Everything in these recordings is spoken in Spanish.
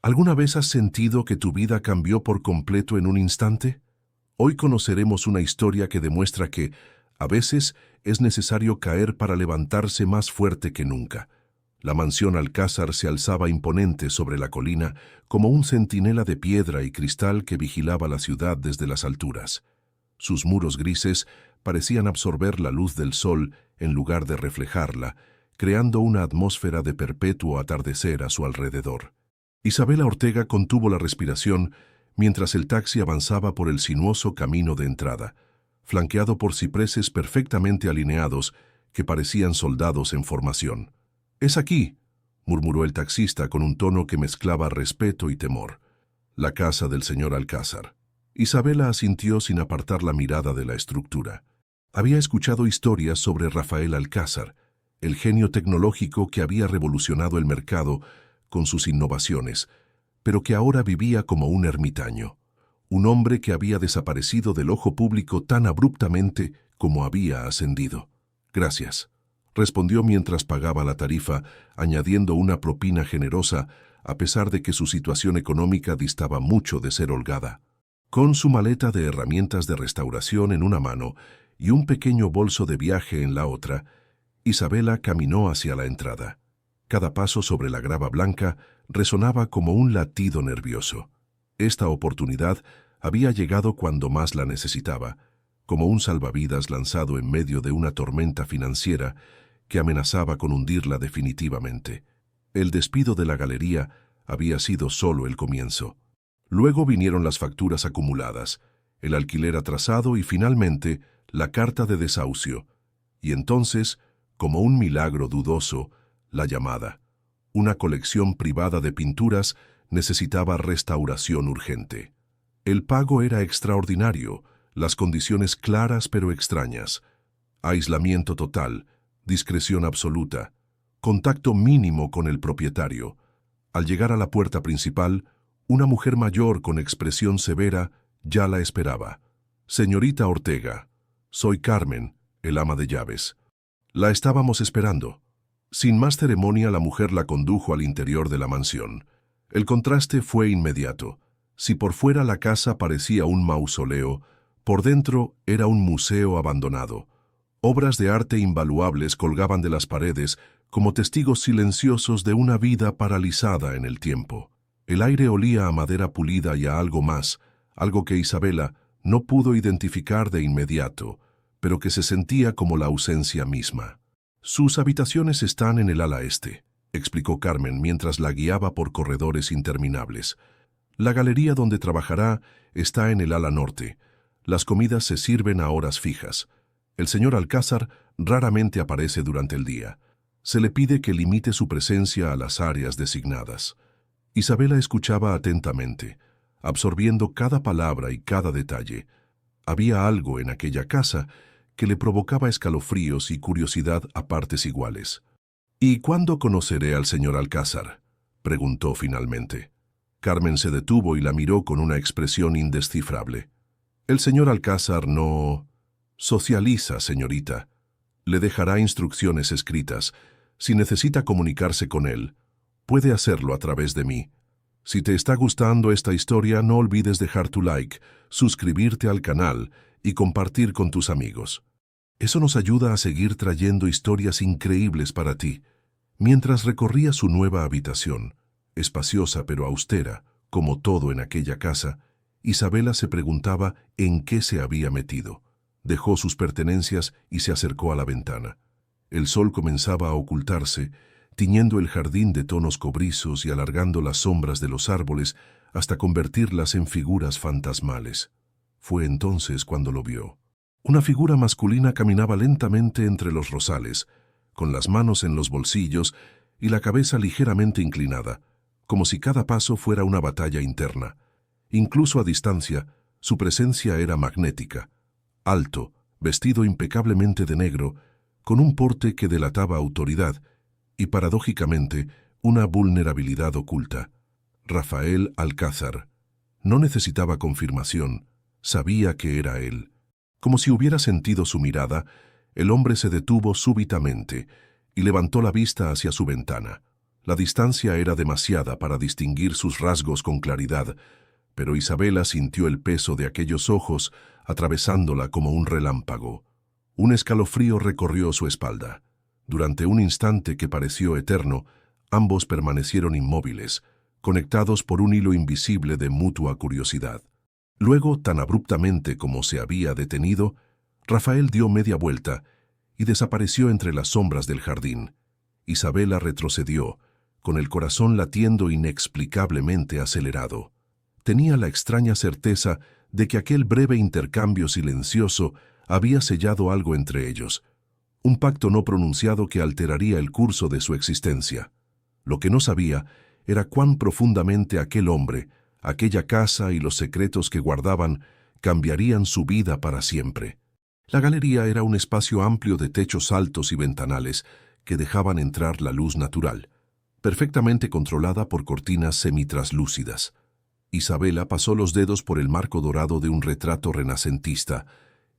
¿Alguna vez has sentido que tu vida cambió por completo en un instante? Hoy conoceremos una historia que demuestra que, a veces, es necesario caer para levantarse más fuerte que nunca. La mansión Alcázar se alzaba imponente sobre la colina como un centinela de piedra y cristal que vigilaba la ciudad desde las alturas. Sus muros grises parecían absorber la luz del sol en lugar de reflejarla, creando una atmósfera de perpetuo atardecer a su alrededor. Isabela Ortega contuvo la respiración mientras el taxi avanzaba por el sinuoso camino de entrada, flanqueado por cipreses perfectamente alineados que parecían soldados en formación. «Es aquí», murmuró el taxista con un tono que mezclaba respeto y temor. «La casa del señor Alcázar». Isabela asintió sin apartar la mirada de la estructura. Había escuchado historias sobre Rafael Alcázar, el genio tecnológico que había revolucionado el mercado con sus innovaciones, pero que ahora vivía como un ermitaño, un hombre que había desaparecido del ojo público tan abruptamente como había ascendido. «Gracias», respondió mientras pagaba la tarifa, añadiendo una propina generosa, a pesar de que su situación económica distaba mucho de ser holgada. Con su maleta de herramientas de restauración en una mano y un pequeño bolso de viaje en la otra, Isabela caminó hacia la entrada. Cada paso sobre la grava blanca resonaba como un latido nervioso. Esta oportunidad había llegado cuando más la necesitaba, como un salvavidas lanzado en medio de una tormenta financiera que amenazaba con hundirla definitivamente. El despido de la galería había sido solo el comienzo. Luego vinieron las facturas acumuladas, el alquiler atrasado y finalmente la carta de desahucio. Y entonces, como un milagro dudoso, la llamada. Una colección privada de pinturas necesitaba restauración urgente. El pago era extraordinario, las condiciones claras pero extrañas. Aislamiento total, discreción absoluta, contacto mínimo con el propietario. Al llegar a la puerta principal, una mujer mayor con expresión severa ya la esperaba. «Señorita Ortega, soy Carmen, el ama de llaves. La estábamos esperando». Sin más ceremonia, la mujer la condujo al interior de la mansión. El contraste fue inmediato. Si por fuera la casa parecía un mausoleo, por dentro era un museo abandonado. Obras de arte invaluables colgaban de las paredes como testigos silenciosos de una vida paralizada en el tiempo. El aire olía a madera pulida y a algo más, algo que Isabela no pudo identificar de inmediato, pero que se sentía como la ausencia misma. «Sus habitaciones están en el ala este», explicó Carmen mientras la guiaba por corredores interminables. «La galería donde trabajará está en el ala norte. Las comidas se sirven a horas fijas. El señor Alcázar raramente aparece durante el día. Se le pide que limite su presencia a las áreas designadas». Isabela escuchaba atentamente, absorbiendo cada palabra y cada detalle. Había algo en aquella casa que le provocaba escalofríos y curiosidad a partes iguales. «¿Y cuándo conoceré al señor Alcázar?», preguntó finalmente. Carmen se detuvo y la miró con una expresión indescifrable. «El señor Alcázar no socializa, señorita. Le dejará instrucciones escritas. Si necesita comunicarse con él, puede hacerlo a través de mí. Si te está gustando esta historia, no olvides dejar tu like, suscribirte al canal y compartir con tus amigos. Eso nos ayuda a seguir trayendo historias increíbles para ti». Mientras recorría su nueva habitación, espaciosa pero austera, como todo en aquella casa, Isabela se preguntaba en qué se había metido. Dejó sus pertenencias y se acercó a la ventana. El sol comenzaba a ocultarse, tiñendo el jardín de tonos cobrizos y alargando las sombras de los árboles hasta convertirlas en figuras fantasmales. Fue entonces cuando lo vio. Una figura masculina caminaba lentamente entre los rosales, con las manos en los bolsillos y la cabeza ligeramente inclinada, como si cada paso fuera una batalla interna. Incluso a distancia, su presencia era magnética. Alto, vestido impecablemente de negro, con un porte que delataba autoridad y, paradójicamente, una vulnerabilidad oculta. Rafael Alcázar. No necesitaba confirmación, sabía que era él. Como si hubiera sentido su mirada, el hombre se detuvo súbitamente y levantó la vista hacia su ventana. La distancia era demasiada para distinguir sus rasgos con claridad, pero Isabela sintió el peso de aquellos ojos atravesándola como un relámpago. Un escalofrío recorrió su espalda. Durante un instante que pareció eterno, ambos permanecieron inmóviles, conectados por un hilo invisible de mutua curiosidad. Luego, tan abruptamente como se había detenido, Rafael dio media vuelta y desapareció entre las sombras del jardín. Isabela retrocedió, con el corazón latiendo inexplicablemente acelerado. Tenía la extraña certeza de que aquel breve intercambio silencioso había sellado algo entre ellos, un pacto no pronunciado que alteraría el curso de su existencia. Lo que no sabía era cuán profundamente aquel hombre, aquella casa y los secretos que guardaban cambiarían su vida para siempre. La galería era un espacio amplio de techos altos y ventanales que dejaban entrar la luz natural, perfectamente controlada por cortinas semitraslúcidas. Isabela pasó los dedos por el marco dorado de un retrato renacentista,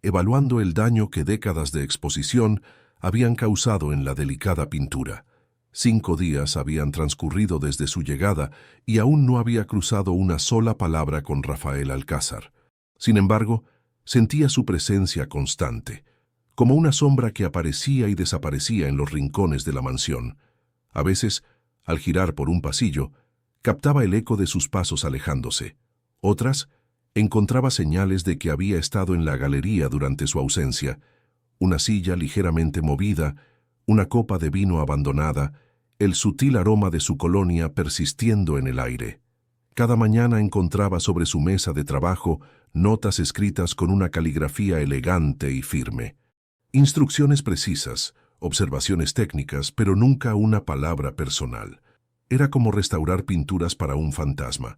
evaluando el daño que décadas de exposición habían causado en la delicada pintura. 5 días habían transcurrido desde su llegada y aún no había cruzado una sola palabra con Rafael Alcázar. Sin embargo, sentía su presencia constante, como una sombra que aparecía y desaparecía en los rincones de la mansión. A veces, al girar por un pasillo, captaba el eco de sus pasos alejándose. Otras, encontraba señales de que había estado en la galería durante su ausencia. Una silla ligeramente movida, una copa de vino abandonada, el sutil aroma de su colonia persistiendo en el aire. Cada mañana encontraba sobre su mesa de trabajo notas escritas con una caligrafía elegante y firme. Instrucciones precisas, observaciones técnicas, pero nunca una palabra personal. Era como restaurar pinturas para un fantasma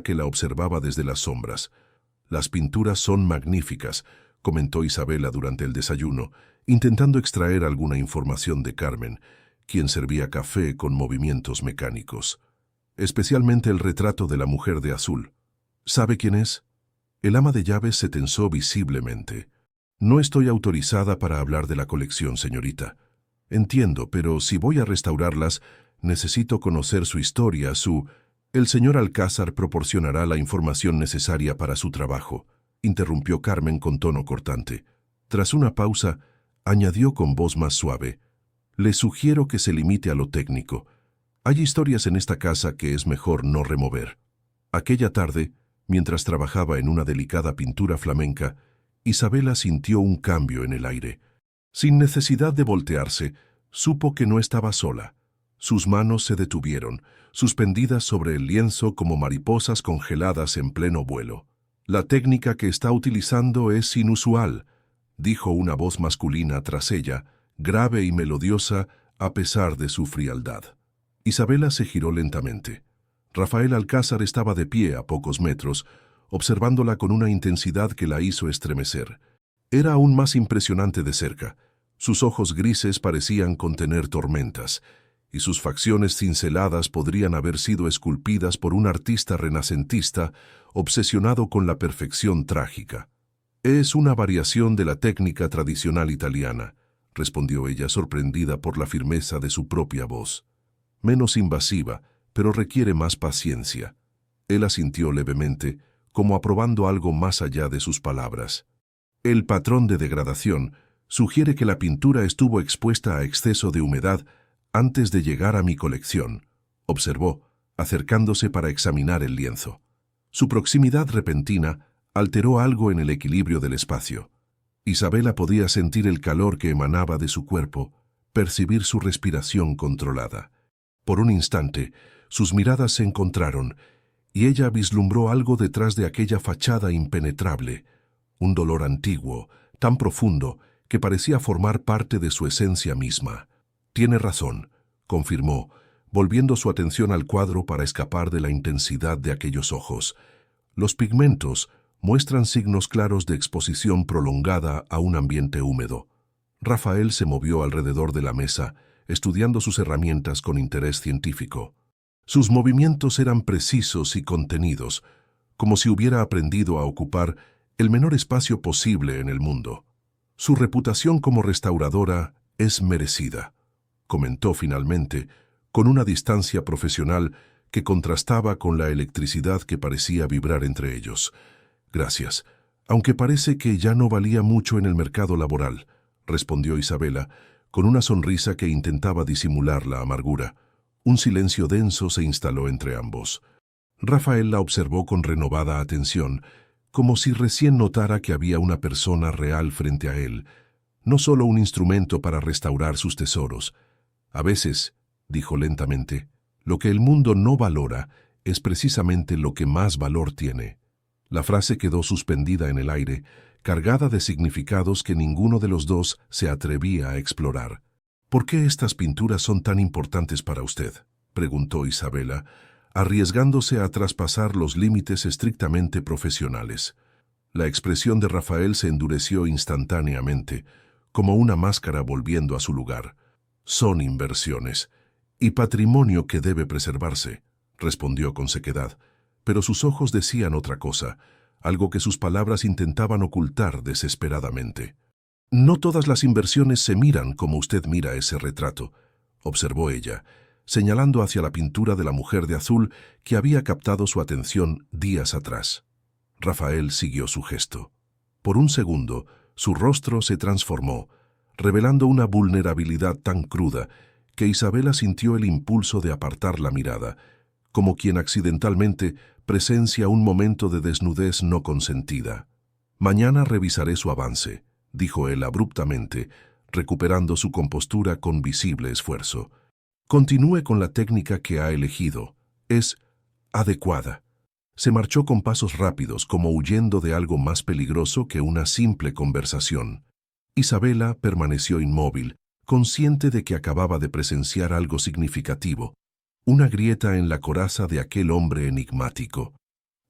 que la observaba desde las sombras. «Las pinturas son magníficas», comentó Isabela durante el desayuno, intentando extraer alguna información de Carmen, quien servía café con movimientos mecánicos. Especialmente el retrato de la mujer de azul. ¿Sabe quién es? El ama de llaves se tensó visiblemente. «No estoy autorizada para hablar de la colección, señorita. Entiendo, pero si voy a restaurarlas, necesito conocer su historia, El señor Alcázar proporcionará la información necesaria para su trabajo», interrumpió Carmen con tono cortante. Tras una pausa, añadió con voz más suave: «Le sugiero que se limite a lo técnico. Hay historias en esta casa que es mejor no remover». Aquella tarde, mientras trabajaba en una delicada pintura flamenca, Isabela sintió un cambio en el aire. Sin necesidad de voltearse, supo que no estaba sola. Sus manos se detuvieron, suspendidas sobre el lienzo como mariposas congeladas en pleno vuelo. «La técnica que está utilizando es inusual», dijo una voz masculina tras ella, grave y melodiosa a pesar de su frialdad. Isabela se giró lentamente. Rafael Alcázar estaba de pie a pocos metros, observándola con una intensidad que la hizo estremecer. Era aún más impresionante de cerca. Sus ojos grises parecían contener tormentas, y sus facciones cinceladas podrían haber sido esculpidas por un artista renacentista obsesionado con la perfección trágica. «Es una variación de la técnica tradicional italiana», respondió ella, sorprendida por la firmeza de su propia voz. «Menos invasiva, pero requiere más paciencia». Él asintió levemente, como aprobando algo más allá de sus palabras. «El patrón de degradación sugiere que la pintura estuvo expuesta a exceso de humedad antes de llegar a mi colección», observó, acercándose para examinar el lienzo. Su proximidad repentina alteró algo en el equilibrio del espacio. Isabela podía sentir el calor que emanaba de su cuerpo, percibir su respiración controlada. Por un instante, sus miradas se encontraron, y ella vislumbró algo detrás de aquella fachada impenetrable, un dolor antiguo, tan profundo, que parecía formar parte de su esencia misma. «Tiene razón», confirmó, volviendo su atención al cuadro para escapar de la intensidad de aquellos ojos. «Los pigmentos muestran signos claros de exposición prolongada a un ambiente húmedo». Rafael se movió alrededor de la mesa, estudiando sus herramientas con interés científico. Sus movimientos eran precisos y contenidos, como si hubiera aprendido a ocupar el menor espacio posible en el mundo. «Su reputación como restauradora es merecida», comentó finalmente, con una distancia profesional que contrastaba con la electricidad que parecía vibrar entre ellos. «Gracias, aunque parece que ya no valía mucho en el mercado laboral», respondió Isabela, con una sonrisa que intentaba disimular la amargura. Un silencio denso se instaló entre ambos. Rafael la observó con renovada atención, como si recién notara que había una persona real frente a él, no solo un instrumento para restaurar sus tesoros. «A veces», dijo lentamente, «lo que el mundo no valora es precisamente lo que más valor tiene». La frase quedó suspendida en el aire, cargada de significados que ninguno de los dos se atrevía a explorar. «¿Por qué estas pinturas son tan importantes para usted?», preguntó Isabela, arriesgándose a traspasar los límites estrictamente profesionales. La expresión de Rafael se endureció instantáneamente, como una máscara volviendo a su lugar. «Son inversiones y patrimonio que debe preservarse», respondió con sequedad, pero sus ojos decían otra cosa, algo que sus palabras intentaban ocultar desesperadamente. «No todas las inversiones se miran como usted mira ese retrato», observó ella, señalando hacia la pintura de la mujer de azul que había captado su atención días atrás. Rafael siguió su gesto. Por un segundo, su rostro se transformó, revelando una vulnerabilidad tan cruda que Isabela sintió el impulso de apartar la mirada, como quien accidentalmente presencia un momento de desnudez no consentida. «Mañana revisaré su avance», dijo él abruptamente, recuperando su compostura con visible esfuerzo. «Continúe con la técnica que ha elegido. Es adecuada». Se marchó con pasos rápidos, como huyendo de algo más peligroso que una simple conversación. Isabela permaneció inmóvil, consciente de que acababa de presenciar algo significativo, una grieta en la coraza de aquel hombre enigmático.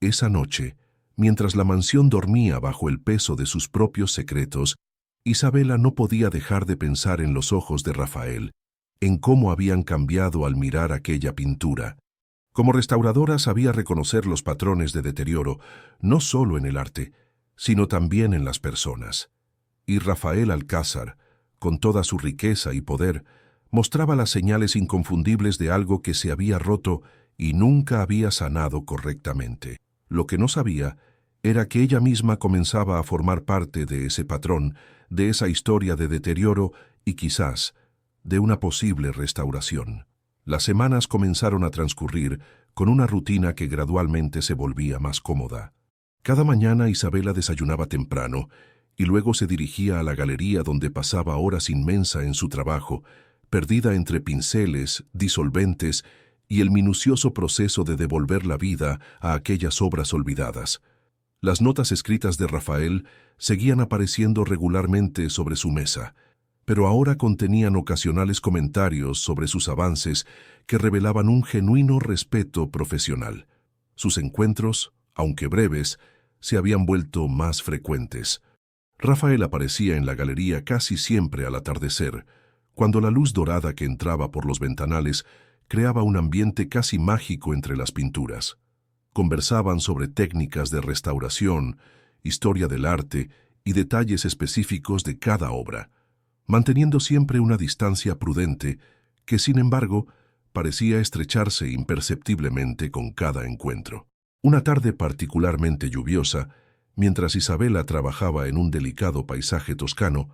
Esa noche, mientras la mansión dormía bajo el peso de sus propios secretos, Isabela no podía dejar de pensar en los ojos de Rafael, en cómo habían cambiado al mirar aquella pintura. Como restauradora sabía reconocer los patrones de deterioro, no solo en el arte, sino también en las personas. Y Rafael Alcázar, con toda su riqueza y poder, mostraba las señales inconfundibles de algo que se había roto y nunca había sanado correctamente. Lo que no sabía era que ella misma comenzaba a formar parte de ese patrón, de esa historia de deterioro y quizás de una posible restauración. Las semanas comenzaron a transcurrir con una rutina que gradualmente se volvía más cómoda. Cada mañana Isabela desayunaba temprano y luego se dirigía a la galería donde pasaba horas inmensas en su trabajo, perdida entre pinceles, disolventes y el minucioso proceso de devolver la vida a aquellas obras olvidadas. Las notas escritas de Rafael seguían apareciendo regularmente sobre su mesa, pero ahora contenían ocasionales comentarios sobre sus avances que revelaban un genuino respeto profesional. Sus encuentros, aunque breves, se habían vuelto más frecuentes. Rafael aparecía en la galería casi siempre al atardecer, cuando la luz dorada que entraba por los ventanales creaba un ambiente casi mágico entre las pinturas. Conversaban sobre técnicas de restauración, historia del arte y detalles específicos de cada obra, manteniendo siempre una distancia prudente que, sin embargo, parecía estrecharse imperceptiblemente con cada encuentro. Una tarde particularmente lluviosa, mientras Isabela trabajaba en un delicado paisaje toscano,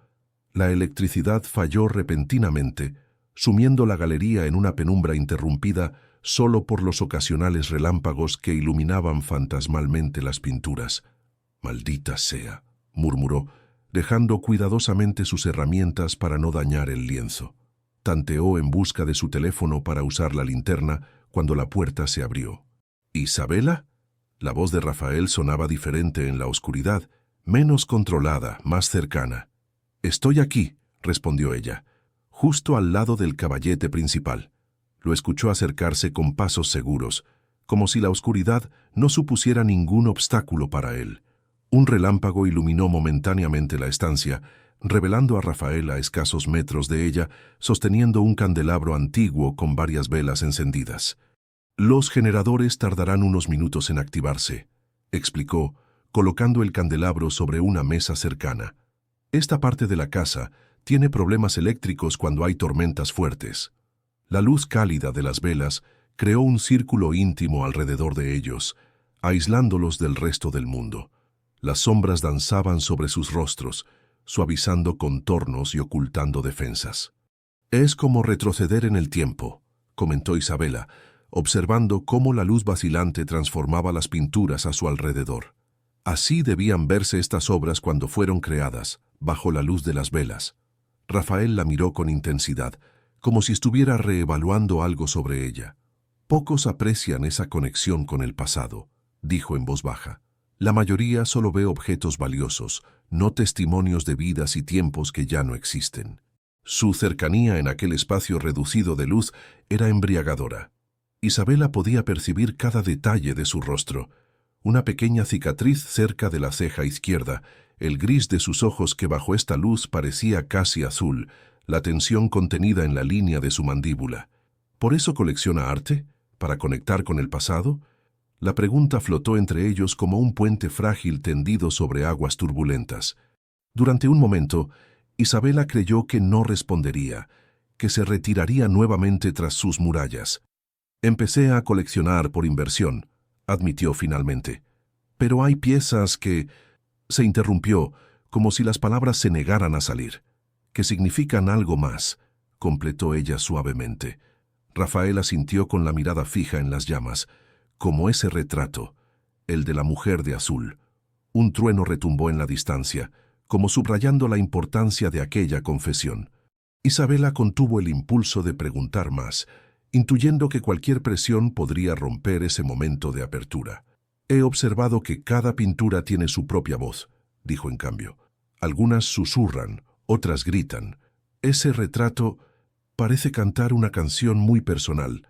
la electricidad falló repentinamente, sumiendo la galería en una penumbra interrumpida solo por los ocasionales relámpagos que iluminaban fantasmalmente las pinturas. «Maldita sea», murmuró, dejando cuidadosamente sus herramientas para no dañar el lienzo. Tanteó en busca de su teléfono para usar la linterna cuando la puerta se abrió. «¿Isabela?». La voz de Rafael sonaba diferente en la oscuridad, menos controlada, más cercana. «Estoy aquí», respondió ella, justo al lado del caballete principal. Lo escuchó acercarse con pasos seguros, como si la oscuridad no supusiera ningún obstáculo para él. Un relámpago iluminó momentáneamente la estancia, revelando a Rafael a escasos metros de ella, sosteniendo un candelabro antiguo con varias velas encendidas. «Los generadores tardarán unos minutos en activarse», explicó, colocando el candelabro sobre una mesa cercana. «Esta parte de la casa tiene problemas eléctricos cuando hay tormentas fuertes». La luz cálida de las velas creó un círculo íntimo alrededor de ellos, aislándolos del resto del mundo. Las sombras danzaban sobre sus rostros, suavizando contornos y ocultando defensas. «Es como retroceder en el tiempo», comentó Isabela, observando cómo la luz vacilante transformaba las pinturas a su alrededor. Así debían verse estas obras cuando fueron creadas, bajo la luz de las velas. Rafael la miró con intensidad, como si estuviera reevaluando algo sobre ella. «Pocos aprecian esa conexión con el pasado», dijo en voz baja. «La mayoría solo ve objetos valiosos, no testimonios de vidas y tiempos que ya no existen». Su cercanía en aquel espacio reducido de luz era embriagadora. Isabela podía percibir cada detalle de su rostro. Una pequeña cicatriz cerca de la ceja izquierda, el gris de sus ojos que bajo esta luz parecía casi azul, la tensión contenida en la línea de su mandíbula. ¿Por eso colecciona arte? ¿Para conectar con el pasado? La pregunta flotó entre ellos como un puente frágil tendido sobre aguas turbulentas. Durante un momento, Isabela creyó que no respondería, que se retiraría nuevamente tras sus murallas. «Empecé a coleccionar por inversión», admitió finalmente. «Pero hay piezas que…» Se interrumpió, como si las palabras se negaran a salir. «Que significan algo más», completó ella suavemente. Rafaela sintió con la mirada fija en las llamas, como ese retrato, el de la mujer de azul. Un trueno retumbó en la distancia, como subrayando la importancia de aquella confesión. Isabela contuvo el impulso de preguntar más, intuyendo que cualquier presión podría romper ese momento de apertura. «He observado que cada pintura tiene su propia voz», dijo en cambio. «Algunas susurran, otras gritan. Ese retrato parece cantar una canción muy personal».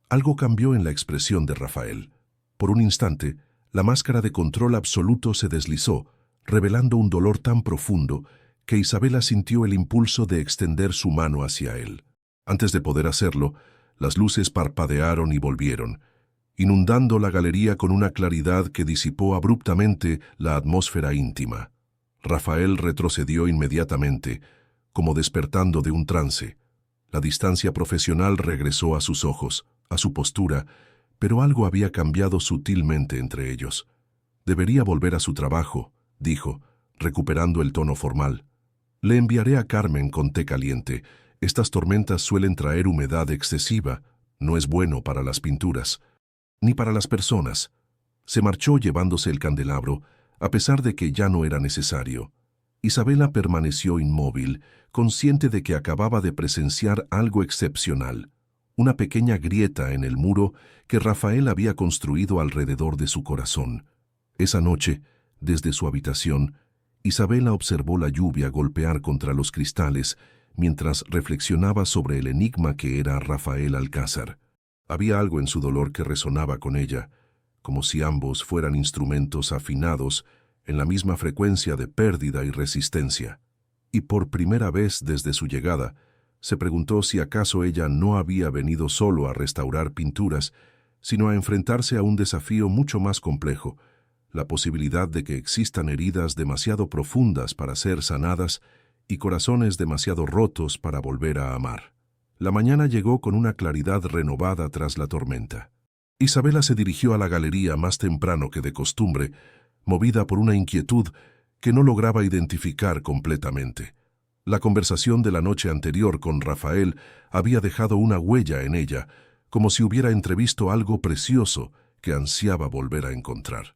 Algo cambió en la expresión de Rafael. Por un instante, la máscara de control absoluto se deslizó, revelando un dolor tan profundo que Isabela sintió el impulso de extender su mano hacia él. Antes de poder hacerlo, las luces parpadearon y volvieron, inundando la galería con una claridad que disipó abruptamente la atmósfera íntima. Rafael retrocedió inmediatamente, como despertando de un trance. La distancia profesional regresó a sus ojos, a su postura, pero algo había cambiado sutilmente entre ellos. «Debería volver a su trabajo», dijo, recuperando el tono formal. «Le enviaré a Carmen con té caliente. Estas tormentas suelen traer humedad excesiva. No es bueno para las pinturas, ni para las personas». Se marchó llevándose el candelabro, a pesar de que ya no era necesario. Isabela permaneció inmóvil, consciente de que acababa de presenciar algo excepcional, una pequeña grieta en el muro que Rafael había construido alrededor de su corazón. Esa noche, desde su habitación, Isabela observó la lluvia golpear contra los cristales mientras reflexionaba sobre el enigma que era Rafael Alcázar. Había algo en su dolor que resonaba con ella, como si ambos fueran instrumentos afinados en la misma frecuencia de pérdida y resistencia. Y por primera vez desde su llegada, se preguntó si acaso ella no había venido solo a restaurar pinturas, sino a enfrentarse a un desafío mucho más complejo, la posibilidad de que existan heridas demasiado profundas para ser sanadas y corazones demasiado rotos para volver a amar. La mañana llegó con una claridad renovada tras la tormenta. Isabela se dirigió a la galería más temprano que de costumbre, movida por una inquietud que no lograba identificar completamente. La conversación de la noche anterior con Rafael había dejado una huella en ella, como si hubiera entrevisto algo precioso que ansiaba volver a encontrar.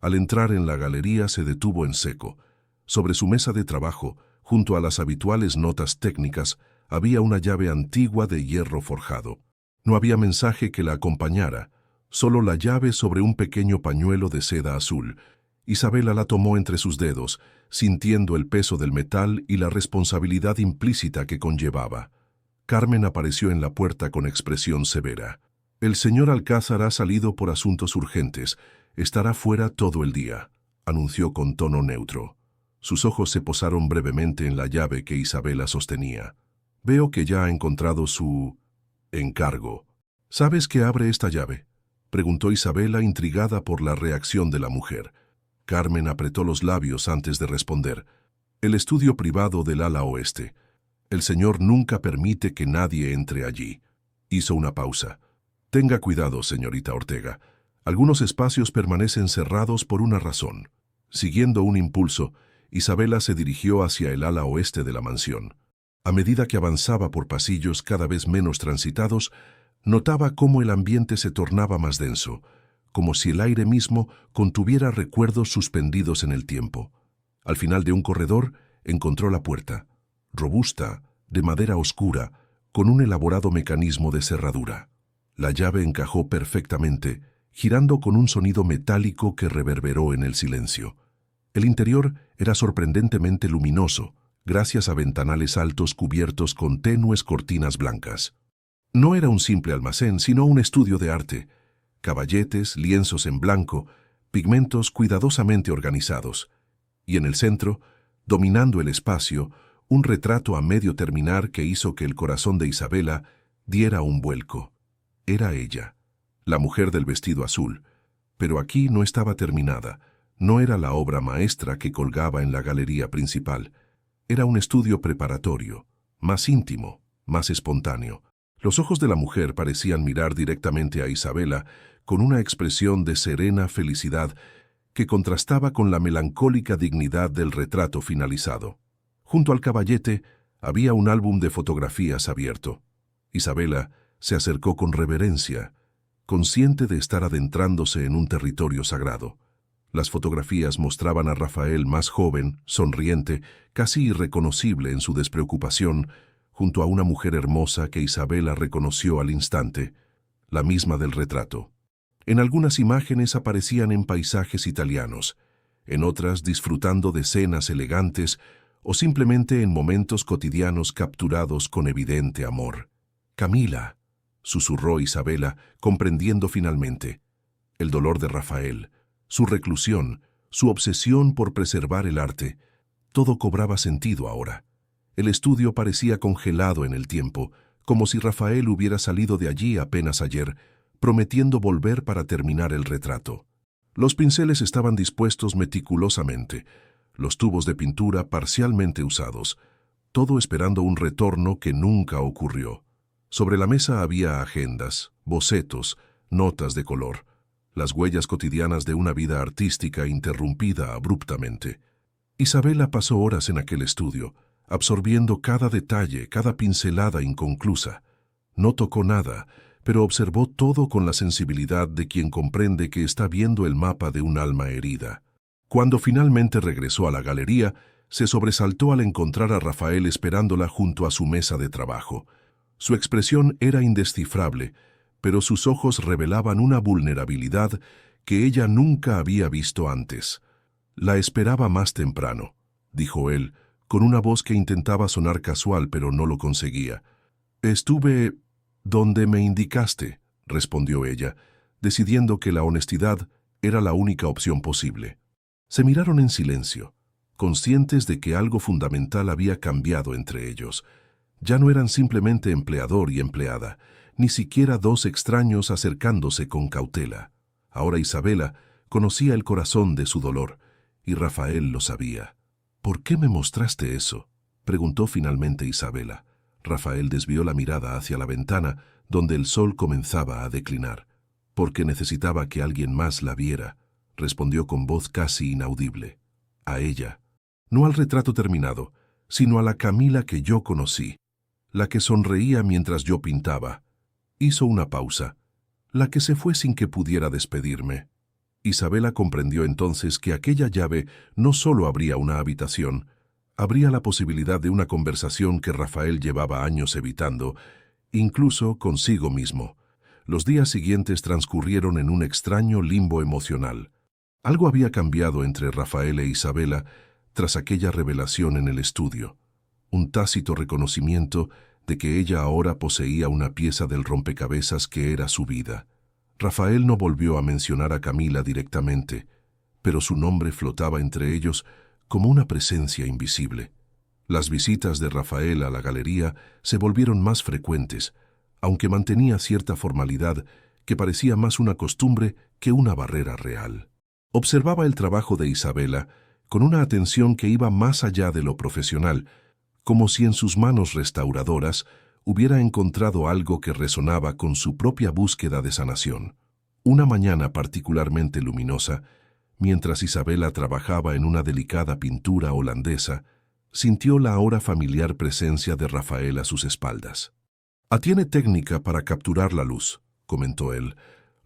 Al entrar en la galería se detuvo en seco. Sobre su mesa de trabajo, junto a las habituales notas técnicas, había una llave antigua de hierro forjado. No había mensaje que la acompañara, solo la llave sobre un pequeño pañuelo de seda azul. Isabela la tomó entre sus dedos, sintiendo el peso del metal y la responsabilidad implícita que conllevaba. Carmen apareció en la puerta con expresión severa. «El señor Alcázar ha salido por asuntos urgentes. Estará fuera todo el día», anunció con tono neutro. Sus ojos se posaron brevemente en la llave que Isabela sostenía. «Veo que ya ha encontrado su encargo. ¿Sabes qué abre esta llave?», preguntó Isabela, intrigada por la reacción de la mujer. Carmen apretó los labios antes de responder. «El estudio privado del ala oeste. El señor nunca permite que nadie entre allí». Hizo una pausa. Tenga cuidado, señorita Ortega. Algunos espacios permanecen cerrados por una razón. Siguiendo un impulso, Isabela se dirigió hacia el ala oeste de la mansión. A medida que avanzaba por pasillos cada vez menos transitados, notaba cómo el ambiente se tornaba más denso, como si el aire mismo contuviera recuerdos suspendidos en el tiempo. Al final de un corredor, encontró la puerta, robusta, de madera oscura, con un elaborado mecanismo de cerradura. La llave encajó perfectamente, girando con un sonido metálico que reverberó en el silencio. El interior era sorprendentemente luminoso, gracias a ventanales altos cubiertos con tenues cortinas blancas. No era un simple almacén, sino un estudio de arte. Caballetes, lienzos en blanco, pigmentos cuidadosamente organizados. Y en el centro, dominando el espacio, un retrato a medio terminar que hizo que el corazón de Isabela diera un vuelco. Era ella, la mujer del vestido azul, pero aquí no estaba terminada, no era la obra maestra que colgaba en la galería principal. Era un estudio preparatorio, más íntimo, más espontáneo. Los ojos de la mujer parecían mirar directamente a Isabela con una expresión de serena felicidad que contrastaba con la melancólica dignidad del retrato finalizado. Junto al caballete había un álbum de fotografías abierto. Isabela se acercó con reverencia, consciente de estar adentrándose en un territorio sagrado. Las fotografías mostraban a Rafael más joven, sonriente, casi irreconocible en su despreocupación, junto a una mujer hermosa que Isabela reconoció al instante, la misma del retrato. En algunas imágenes aparecían en paisajes italianos, en otras disfrutando de escenas elegantes o simplemente en momentos cotidianos capturados con evidente amor. «Camila», susurró Isabela, comprendiendo finalmente. El dolor de Rafael, su reclusión, su obsesión por preservar el arte, todo cobraba sentido ahora. El estudio parecía congelado en el tiempo, como si Rafael hubiera salido de allí apenas ayer, prometiendo volver para terminar el retrato. Los pinceles estaban dispuestos meticulosamente, los tubos de pintura parcialmente usados, todo esperando un retorno que nunca ocurrió. Sobre la mesa había agendas, bocetos, notas de color, las huellas cotidianas de una vida artística interrumpida abruptamente. Isabela pasó horas en aquel estudio, absorbiendo cada detalle, cada pincelada inconclusa. No tocó nada, pero observó todo con la sensibilidad de quien comprende que está viendo el mapa de un alma herida. Cuando finalmente regresó a la galería, se sobresaltó al encontrar a Rafael esperándola junto a su mesa de trabajo. Su expresión era indescifrable, pero sus ojos revelaban una vulnerabilidad que ella nunca había visto antes. «La esperaba más temprano», dijo él, con una voz que intentaba sonar casual pero no lo conseguía. «Estuve donde me indicaste», respondió ella, decidiendo que la honestidad era la única opción posible. Se miraron en silencio, conscientes de que algo fundamental había cambiado entre ellos. Ya no eran simplemente empleador y empleada, ni siquiera dos extraños acercándose con cautela. Ahora Isabela conocía el corazón de su dolor, y Rafael lo sabía. «¿Por qué me mostraste eso?», preguntó finalmente Isabela. Rafael desvió la mirada hacia la ventana, donde el sol comenzaba a declinar. «Porque necesitaba que alguien más la viera», respondió con voz casi inaudible. «A ella. No al retrato terminado, sino a la Camila que yo conocí, la que sonreía mientras yo pintaba». Hizo una pausa, la que se fue sin que pudiera despedirme. Isabela comprendió entonces que aquella llave no solo abría una habitación, abría la posibilidad de una conversación que Rafael llevaba años evitando, incluso consigo mismo. Los días siguientes transcurrieron en un extraño limbo emocional. Algo había cambiado entre Rafael e Isabela tras aquella revelación en el estudio. Un tácito reconocimiento de que ella ahora poseía una pieza del rompecabezas que era su vida. Rafael no volvió a mencionar a Camila directamente, pero su nombre flotaba entre ellos como una presencia invisible. Las visitas de Rafael a la galería se volvieron más frecuentes, aunque mantenía cierta formalidad que parecía más una costumbre que una barrera real. Observaba el trabajo de Isabela con una atención que iba más allá de lo profesional, como si en sus manos restauradoras hubiera encontrado algo que resonaba con su propia búsqueda de sanación. Una mañana particularmente luminosa, mientras Isabela trabajaba en una delicada pintura holandesa, sintió la ahora familiar presencia de Rafael a sus espaldas. «Tiene técnica para capturar la luz», comentó él,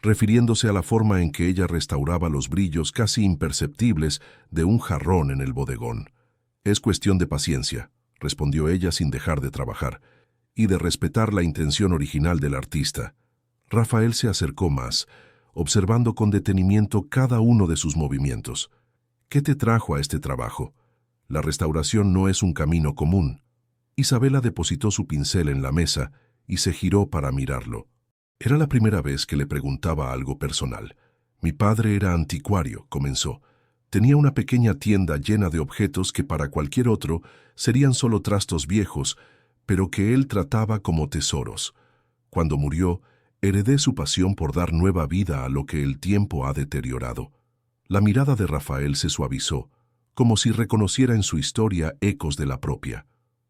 refiriéndose a la forma en que ella restauraba los brillos casi imperceptibles de un jarrón en el bodegón. «Es cuestión de paciencia», respondió ella sin dejar de trabajar, «y de respetar la intención original del artista». Rafael se acercó más, observando con detenimiento cada uno de sus movimientos. «¿Qué te trajo a este trabajo? La restauración no es un camino común». Isabela depositó su pincel en la mesa y se giró para mirarlo. Era la primera vez que le preguntaba algo personal. «Mi padre era anticuario», comenzó. «Tenía una pequeña tienda llena de objetos que para cualquier otro serían solo trastos viejos, pero que él trataba como tesoros. Cuando murió, heredé su pasión por dar nueva vida a lo que el tiempo ha deteriorado». La mirada de Rafael se suavizó, como si reconociera en su historia ecos de la propia.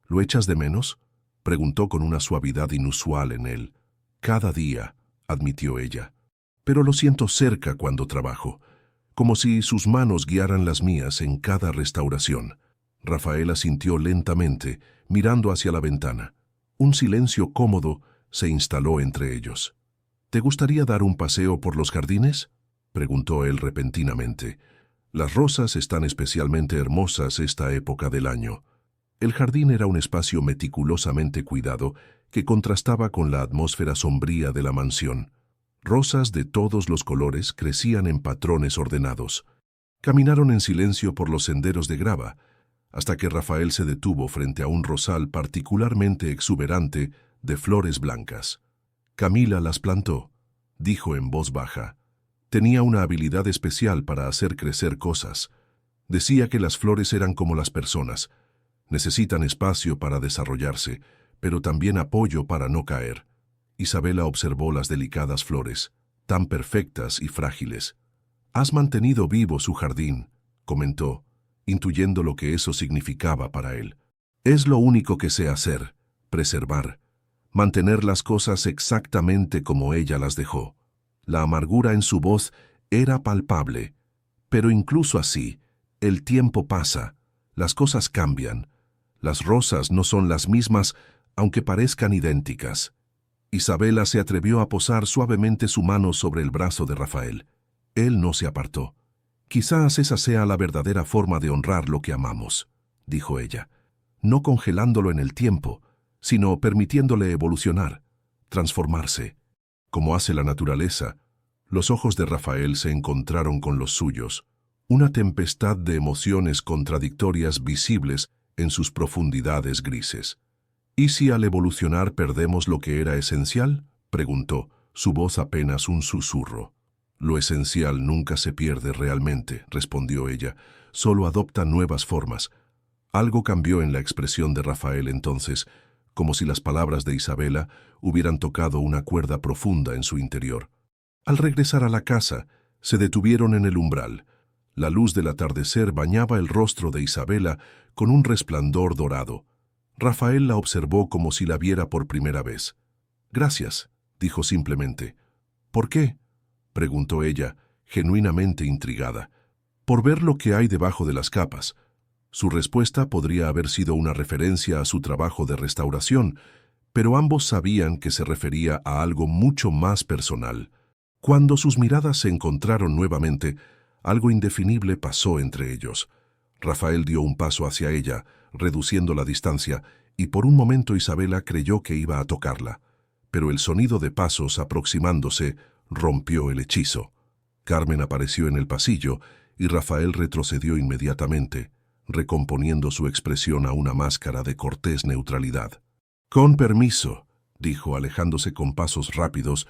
«¿Lo echas de menos?», preguntó con una suavidad inusual en él. «Cada día», admitió ella. «Pero lo siento cerca cuando trabajo, como si sus manos guiaran las mías en cada restauración». Rafael asintió lentamente, mirando hacia la ventana. Un silencio cómodo se instaló entre ellos. «¿Te gustaría dar un paseo por los jardines?», preguntó él repentinamente. «Las rosas están especialmente hermosas esta época del año». El jardín era un espacio meticulosamente cuidado que contrastaba con la atmósfera sombría de la mansión. Rosas de todos los colores crecían en patrones ordenados. Caminaron en silencio por los senderos de grava, hasta que Rafael se detuvo frente a un rosal particularmente exuberante de flores blancas. «Camila las plantó», dijo en voz baja. «Tenía una habilidad especial para hacer crecer cosas. Decía que las flores eran como las personas. Necesitan espacio para desarrollarse, pero también apoyo para no caer». Isabela observó las delicadas flores, tan perfectas y frágiles. «Has mantenido vivo su jardín», comentó, intuyendo lo que eso significaba para él. «Es lo único que sé hacer, preservar, mantener las cosas exactamente como ella las dejó». La amargura en su voz era palpable, pero incluso así, el tiempo pasa, las cosas cambian. Las rosas no son las mismas, aunque parezcan idénticas. Isabela se atrevió a posar suavemente su mano sobre el brazo de Rafael. Él no se apartó. «Quizás esa sea la verdadera forma de honrar lo que amamos», dijo ella, «no congelándolo en el tiempo, sino permitiéndole evolucionar, transformarse, como hace la naturaleza». Los ojos de Rafael se encontraron con los suyos, una tempestad de emociones contradictorias visibles en sus profundidades grises. «¿Y si al evolucionar perdemos lo que era esencial?», preguntó, su voz apenas un susurro. «Lo esencial nunca se pierde realmente», respondió ella, «solo adopta nuevas formas». Algo cambió en la expresión de Rafael entonces, como si las palabras de Isabela hubieran tocado una cuerda profunda en su interior. Al regresar a la casa, se detuvieron en el umbral. La luz del atardecer bañaba el rostro de Isabela con un resplandor dorado. Rafael la observó como si la viera por primera vez. «Gracias», dijo simplemente. «¿Por qué?», preguntó ella, genuinamente intrigada. «Por ver lo que hay debajo de las capas». Su respuesta podría haber sido una referencia a su trabajo de restauración, pero ambos sabían que se refería a algo mucho más personal. Cuando sus miradas se encontraron nuevamente, algo indefinible pasó entre ellos. Rafael dio un paso hacia ella, reduciendo la distancia, y por un momento Isabela creyó que iba a tocarla. Pero el sonido de pasos aproximándose rompió el hechizo. Carmen apareció en el pasillo y Rafael retrocedió inmediatamente, recomponiendo su expresión a una máscara de cortés neutralidad. «Con permiso», dijo alejándose con pasos rápidos,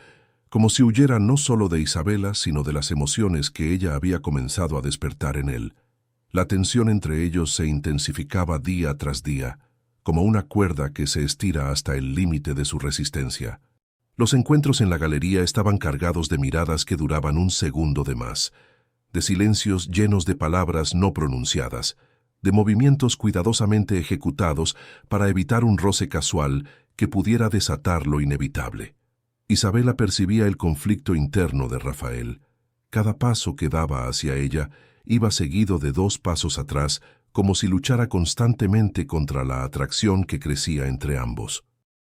como si huyera no solo de Isabela, sino de las emociones que ella había comenzado a despertar en él. La tensión entre ellos se intensificaba día tras día, como una cuerda que se estira hasta el límite de su resistencia. Los encuentros en la galería estaban cargados de miradas que duraban un segundo de más, de silencios llenos de palabras no pronunciadas, de movimientos cuidadosamente ejecutados para evitar un roce casual que pudiera desatar lo inevitable. Isabela percibía el conflicto interno de Rafael. Cada paso que daba hacia ella iba seguido de 2 pasos atrás, como si luchara constantemente contra la atracción que crecía entre ambos.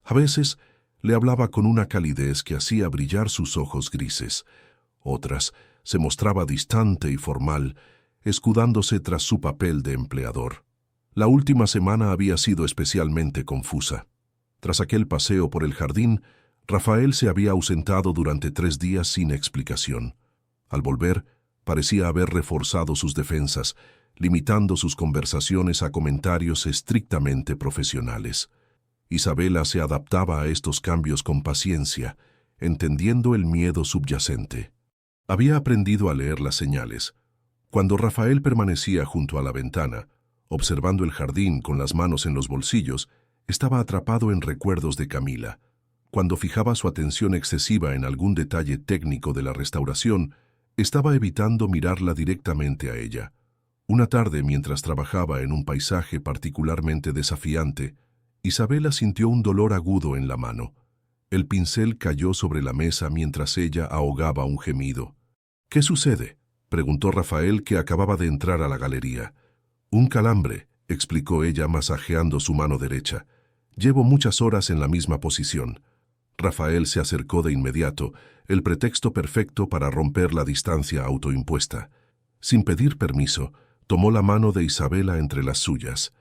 A veces le hablaba con una calidez que hacía brillar sus ojos grises. Otras se mostraba distante y formal, escudándose tras su papel de empleador. La última semana había sido especialmente confusa. Tras aquel paseo por el jardín, Rafael se había ausentado durante 3 días sin explicación. Al volver, parecía haber reforzado sus defensas, limitando sus conversaciones a comentarios estrictamente profesionales. Isabela se adaptaba a estos cambios con paciencia, entendiendo el miedo subyacente. Había aprendido a leer las señales. Cuando Rafael permanecía junto a la ventana, observando el jardín con las manos en los bolsillos, estaba atrapado en recuerdos de Camila. Cuando fijaba su atención excesiva en algún detalle técnico de la restauración, estaba evitando mirarla directamente a ella. Una tarde, mientras trabajaba en un paisaje particularmente desafiante, Isabela sintió un dolor agudo en la mano. El pincel cayó sobre la mesa mientras ella ahogaba un gemido. «¿Qué sucede?», preguntó Rafael, que acababa de entrar a la galería. «Un calambre», explicó ella masajeando su mano derecha. «Llevo muchas horas en la misma posición». Rafael se acercó de inmediato, el pretexto perfecto para romper la distancia autoimpuesta. Sin pedir permiso, tomó la mano de Isabela entre las suyas.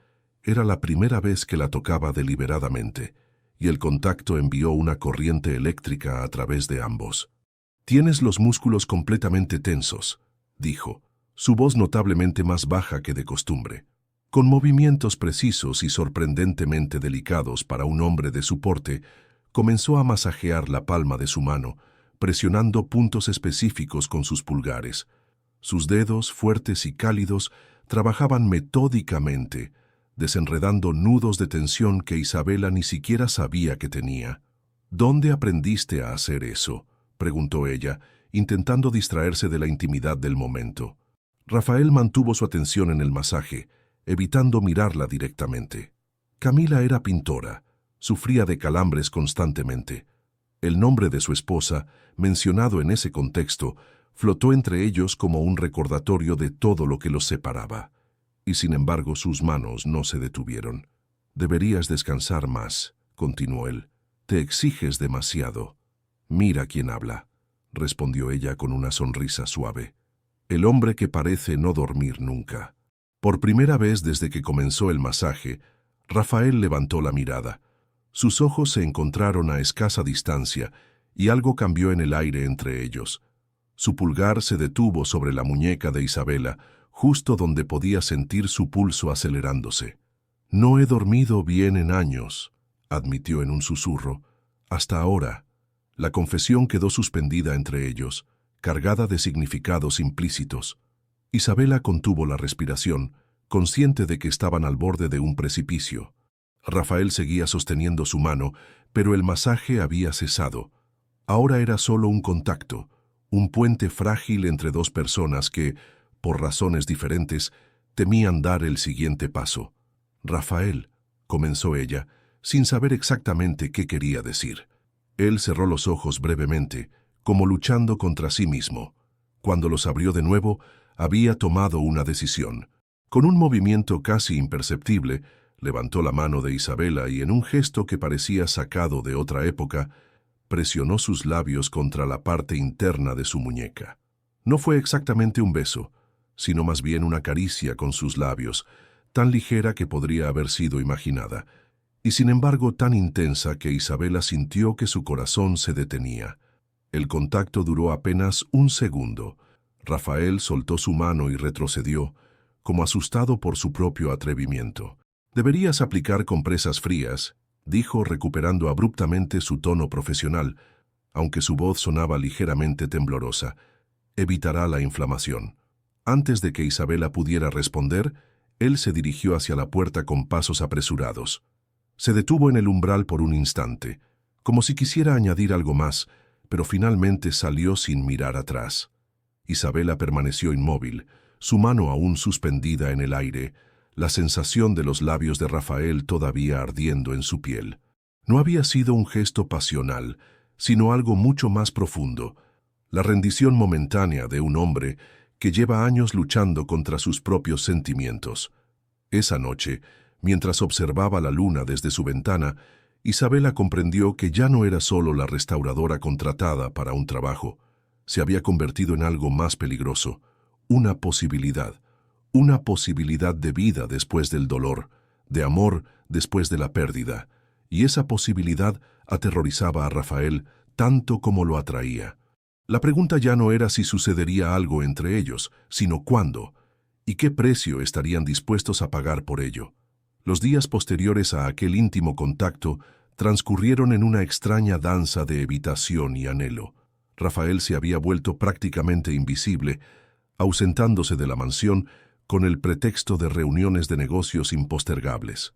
Era la primera vez que la tocaba deliberadamente, y el contacto envió una corriente eléctrica a través de ambos. «Tienes los músculos completamente tensos», dijo, su voz notablemente más baja que de costumbre. Con movimientos precisos y sorprendentemente delicados para un hombre de su porte, comenzó a masajear la palma de su mano, presionando puntos específicos con sus pulgares. Sus dedos, fuertes y cálidos, trabajaban metódicamente, desenredando nudos de tensión que Isabela ni siquiera sabía que tenía. «¿Dónde aprendiste a hacer eso?», preguntó ella, intentando distraerse de la intimidad del momento. Rafael mantuvo su atención en el masaje, evitando mirarla directamente. Camila era pintora. Sufría de calambres constantemente. El nombre de su esposa, mencionado en ese contexto, flotó entre ellos como un recordatorio de todo lo que los separaba. Y sin embargo sus manos no se detuvieron. «Deberías descansar más», continuó él. «Te exiges demasiado». «Mira quién habla», respondió ella con una sonrisa suave. «El hombre que parece no dormir nunca». Por primera vez desde que comenzó el masaje, Rafael levantó la mirada. Sus ojos se encontraron a escasa distancia y algo cambió en el aire entre ellos. Su pulgar se detuvo sobre la muñeca de Isabela, justo donde podía sentir su pulso acelerándose. «No he dormido bien en años», admitió en un susurro. «Hasta ahora». La confesión quedó suspendida entre ellos, cargada de significados implícitos. Isabela contuvo la respiración, consciente de que estaban al borde de un precipicio. Rafael seguía sosteniendo su mano, pero el masaje había cesado. Ahora era solo un contacto, un puente frágil entre 2 personas que, por razones diferentes, temían dar el siguiente paso. «Rafael», comenzó ella, sin saber exactamente qué quería decir. Él cerró los ojos brevemente, como luchando contra sí mismo. Cuando los abrió de nuevo, había tomado una decisión. Con un movimiento casi imperceptible, levantó la mano de Isabela y en un gesto que parecía sacado de otra época, presionó sus labios contra la parte interna de su muñeca. No fue exactamente un beso, sino más bien una caricia con sus labios, tan ligera que podría haber sido imaginada, y sin embargo tan intensa que Isabela sintió que su corazón se detenía. El contacto duró apenas 1 segundo. Rafael soltó su mano y retrocedió, como asustado por su propio atrevimiento. «Deberías aplicar compresas frías», dijo, recuperando abruptamente su tono profesional, aunque su voz sonaba ligeramente temblorosa. «Evitará la inflamación». Antes de que Isabela pudiera responder, él se dirigió hacia la puerta con pasos apresurados. Se detuvo en el umbral por un instante, como si quisiera añadir algo más, pero finalmente salió sin mirar atrás. Isabela permaneció inmóvil, su mano aún suspendida en el aire, la sensación de los labios de Rafael todavía ardiendo en su piel. No había sido un gesto pasional, sino algo mucho más profundo, la rendición momentánea de un hombre que lleva años luchando contra sus propios sentimientos. Esa noche, mientras observaba la luna desde su ventana, Isabela comprendió que ya no era solo la restauradora contratada para un trabajo. Se había convertido en algo más peligroso, una posibilidad de vida después del dolor, de amor después de la pérdida, y esa posibilidad aterrorizaba a Rafael tanto como lo atraía. La pregunta ya no era si sucedería algo entre ellos, sino cuándo, y qué precio estarían dispuestos a pagar por ello. Los días posteriores a aquel íntimo contacto transcurrieron en una extraña danza de evitación y anhelo. Rafael se había vuelto prácticamente invisible, ausentándose de la mansión con el pretexto de reuniones de negocios impostergables.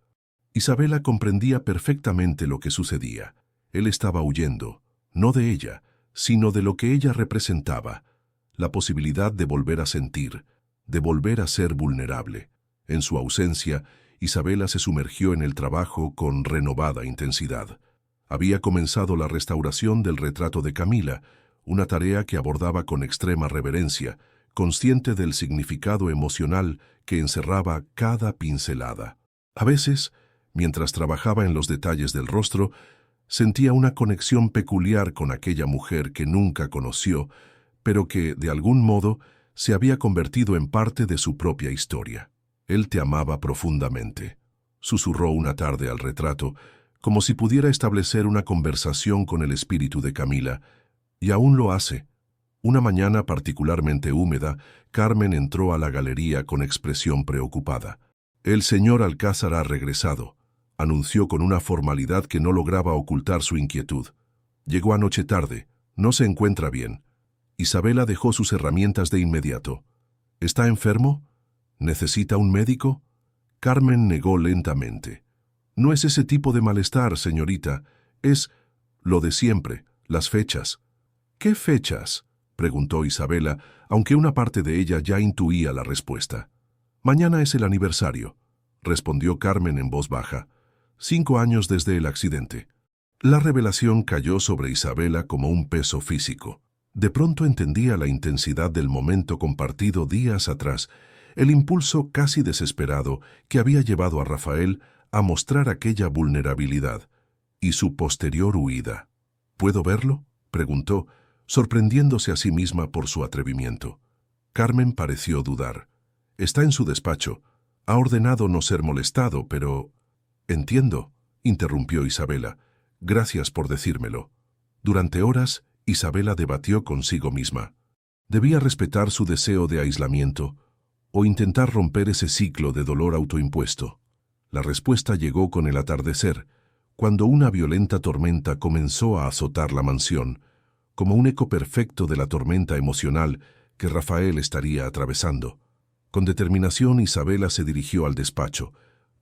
Isabela comprendía perfectamente lo que sucedía. Él estaba huyendo, no de ella, sino de lo que ella representaba, la posibilidad de volver a sentir, de volver a ser vulnerable. En su ausencia, Isabela se sumergió en el trabajo con renovada intensidad. Había comenzado la restauración del retrato de Camila, una tarea que abordaba con extrema reverencia, consciente del significado emocional que encerraba cada pincelada. A veces, mientras trabajaba en los detalles del rostro, sentía una conexión peculiar con aquella mujer que nunca conoció, pero que, de algún modo, se había convertido en parte de su propia historia. Él te amaba profundamente, susurró una tarde al retrato, como si pudiera establecer una conversación con el espíritu de Camila, y aún lo hace. Una mañana particularmente húmeda, Carmen entró a la galería con expresión preocupada. «El señor Alcázar ha regresado», anunció con una formalidad que no lograba ocultar su inquietud. «Llegó anoche tarde. No se encuentra bien». Isabela dejó sus herramientas de inmediato. «¿Está enfermo? ¿Necesita un médico?» Carmen negó lentamente. «No es ese tipo de malestar, señorita. Es lo de siempre, las fechas». «¿Qué fechas?», preguntó Isabela, aunque una parte de ella ya intuía la respuesta. «Mañana es el aniversario», respondió Carmen en voz baja. 5 años desde el accidente. La revelación cayó sobre Isabela como un peso físico. De pronto entendía la intensidad del momento compartido días atrás, el impulso casi desesperado que había llevado a Rafael a mostrar aquella vulnerabilidad, y su posterior huida. «¿Puedo verlo?», preguntó, sorprendiéndose a sí misma por su atrevimiento. Carmen pareció dudar. «Está en su despacho. Ha ordenado no ser molestado, pero...» «Entiendo», interrumpió Isabela. «Gracias por decírmelo». Durante horas, Isabela debatió consigo misma. Debía respetar su deseo de aislamiento o intentar romper ese ciclo de dolor autoimpuesto. La respuesta llegó con el atardecer, cuando una violenta tormenta comenzó a azotar la mansión, como un eco perfecto de la tormenta emocional que Rafael estaría atravesando. Con determinación, Isabela se dirigió al despacho.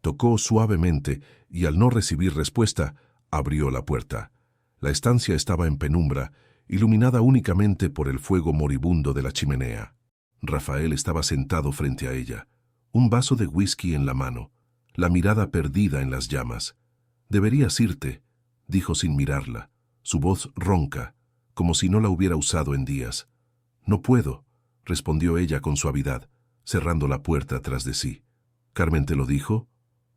Tocó suavemente y, al no recibir respuesta, abrió la puerta. La estancia estaba en penumbra, iluminada únicamente por el fuego moribundo de la chimenea. Rafael estaba sentado frente a ella, un vaso de whisky en la mano, la mirada perdida en las llamas. «Deberías irte», dijo sin mirarla, su voz ronca, como si no la hubiera usado en días. «No puedo», respondió ella con suavidad, cerrando la puerta tras de sí. «¿Carmen te lo dijo?»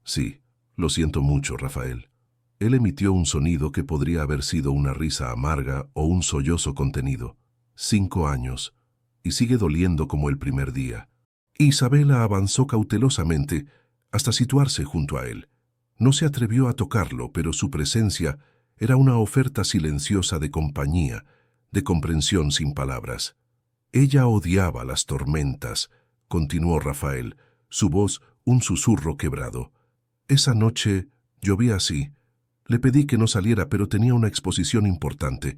«Sí, lo siento mucho, Rafael». Él emitió un sonido que podría haber sido una risa amarga o un sollozo contenido. 5 años, y sigue doliendo como el primer día. Isabela avanzó cautelosamente hasta situarse junto a él. No se atrevió a tocarlo, pero su presencia era una oferta silenciosa de compañía, de comprensión sin palabras. «Ella odiaba las tormentas», continuó Rafael, su voz un susurro quebrado. «Esa noche llovía así. Le pedí que no saliera, pero tenía una exposición importante.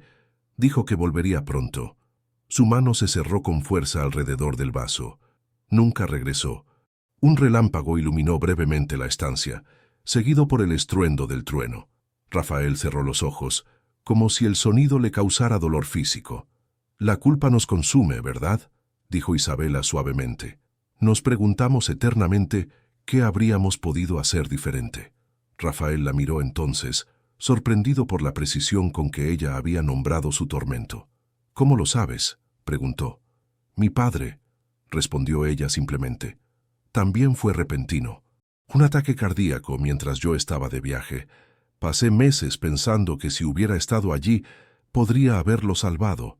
Dijo que volvería pronto». Su mano se cerró con fuerza alrededor del vaso. Nunca regresó. Un relámpago iluminó brevemente la estancia, seguido por el estruendo del trueno. Rafael cerró los ojos, como si el sonido le causara dolor físico. «La culpa nos consume, ¿verdad?», dijo Isabela suavemente. «Nos preguntamos eternamente qué habríamos podido hacer diferente». Rafael la miró entonces, sorprendido por la precisión con que ella había nombrado su tormento. «¿Cómo lo sabes?», preguntó. «Mi padre», respondió ella simplemente. «También fue repentino. Un ataque cardíaco mientras yo estaba de viaje. Pasé meses pensando que si hubiera estado allí, podría haberlo salvado».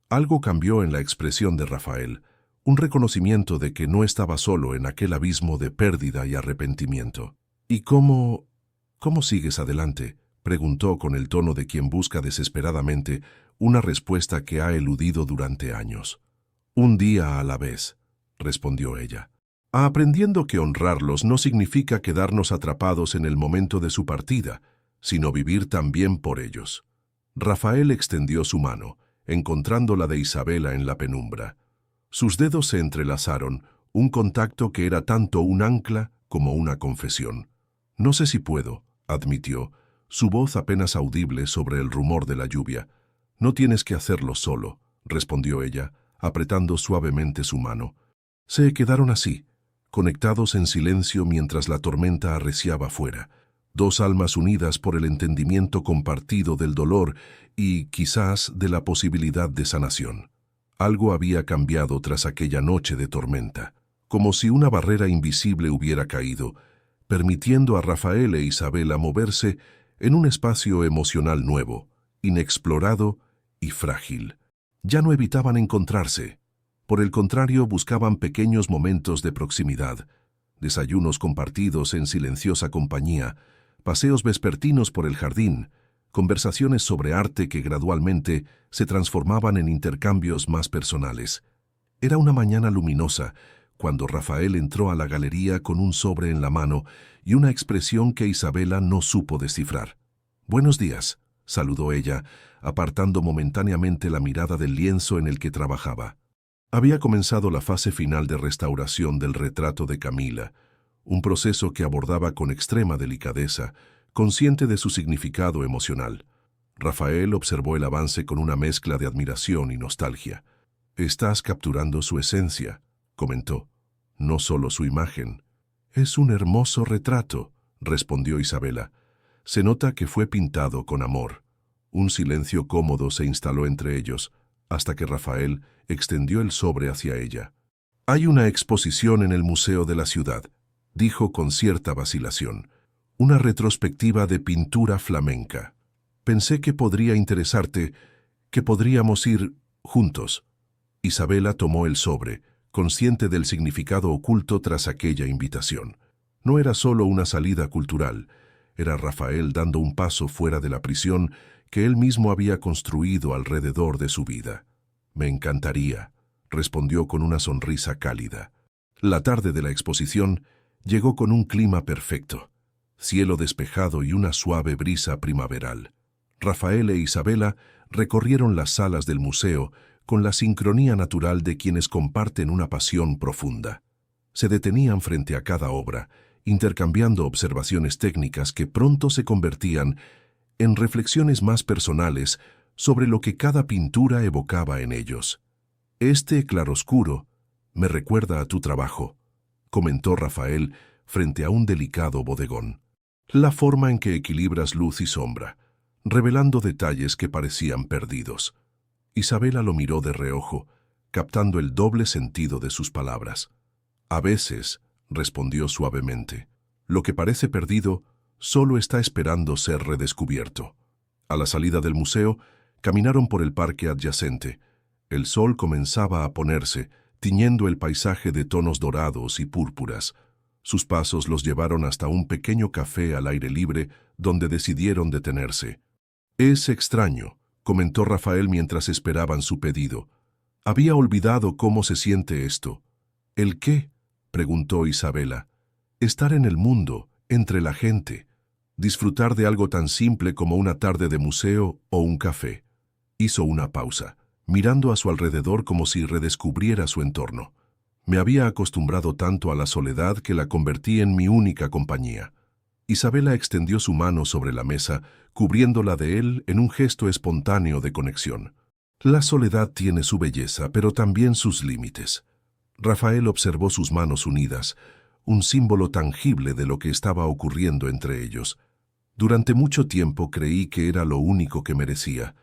Algo cambió en la expresión de Rafael, un reconocimiento de que no estaba solo en aquel abismo de pérdida y arrepentimiento. «¿Y cómo sigues adelante?», preguntó con el tono de quien busca desesperadamente una respuesta que ha eludido durante años. «Un día a la vez», respondió ella. «Aprendiendo que honrarlos no significa quedarnos atrapados en el momento de su partida, sino vivir también por ellos». Rafael extendió su mano, encontrando la de Isabela en la penumbra. Sus dedos se entrelazaron, un contacto que era tanto un ancla como una confesión. «No sé si puedo», admitió, su voz apenas audible sobre el rumor de la lluvia. «No tienes que hacerlo solo», respondió ella, apretando suavemente su mano. Se quedaron así, conectados en silencio mientras la tormenta arreciaba fuera, dos almas unidas por el entendimiento compartido del dolor y, quizás, de la posibilidad de sanación. Algo había cambiado tras aquella noche de tormenta, como si una barrera invisible hubiera caído, permitiendo a Rafael e Isabela moverse en un espacio emocional nuevo, inexplorado y frágil. Ya no evitaban encontrarse. Por el contrario, buscaban pequeños momentos de proximidad, desayunos compartidos en silenciosa compañía, paseos vespertinos por el jardín, conversaciones sobre arte que gradualmente se transformaban en intercambios más personales. Era una mañana luminosa, cuando Rafael entró a la galería con un sobre en la mano y una expresión que Isabela no supo descifrar. «Buenos días», saludó ella, apartando momentáneamente la mirada del lienzo en el que trabajaba. Había comenzado la fase final de restauración del retrato de Camila, un proceso que abordaba con extrema delicadeza, consciente de su significado emocional. Rafael observó el avance con una mezcla de admiración y nostalgia. «Estás capturando su esencia», comentó, «no solo su imagen». «Es un hermoso retrato», respondió Isabela. «Se nota que fue pintado con amor». Un silencio cómodo se instaló entre ellos, hasta que Rafael extendió el sobre hacia ella. «Hay una exposición en el Museo de la Ciudad», dijo con cierta vacilación. «Una retrospectiva de pintura flamenca. Pensé que podría interesarte, que podríamos ir juntos». Isabela tomó el sobre, consciente del significado oculto tras aquella invitación. No era solo una salida cultural, era Rafael dando un paso fuera de la prisión que él mismo había construido alrededor de su vida. «Me encantaría», respondió con una sonrisa cálida. La tarde de la exposición llegó con un clima perfecto, cielo despejado y una suave brisa primaveral. Rafael e Isabela recorrieron las salas del museo con la sincronía natural de quienes comparten una pasión profunda. Se detenían frente a cada obra, intercambiando observaciones técnicas que pronto se convertían en reflexiones más personales sobre lo que cada pintura evocaba en ellos. «Este claroscuro me recuerda a tu trabajo», comentó Rafael frente a un delicado bodegón. «La forma en que equilibras luz y sombra, revelando detalles que parecían perdidos». Isabela lo miró de reojo, captando el doble sentido de sus palabras. «A veces», respondió suavemente, «lo que parece perdido solo está esperando ser redescubierto». A la salida del museo, caminaron por el parque adyacente. El sol comenzaba a ponerse, tiñendo el paisaje de tonos dorados y púrpuras. Sus pasos los llevaron hasta un pequeño café al aire libre, donde decidieron detenerse. «Es extraño», comentó Rafael mientras esperaban su pedido. «Había olvidado cómo se siente esto». «¿El qué?», preguntó Isabela. «Estar en el mundo, entre la gente. Disfrutar de algo tan simple como una tarde de museo o un café». Hizo una pausa, mirando a su alrededor como si redescubriera su entorno. «Me había acostumbrado tanto a la soledad que la convertí en mi única compañía». Isabela extendió su mano sobre la mesa, cubriéndola de él en un gesto espontáneo de conexión. «La soledad tiene su belleza, pero también sus límites». Rafael observó sus manos unidas, un símbolo tangible de lo que estaba ocurriendo entre ellos. Durante mucho tiempo creí que era lo único que merecía,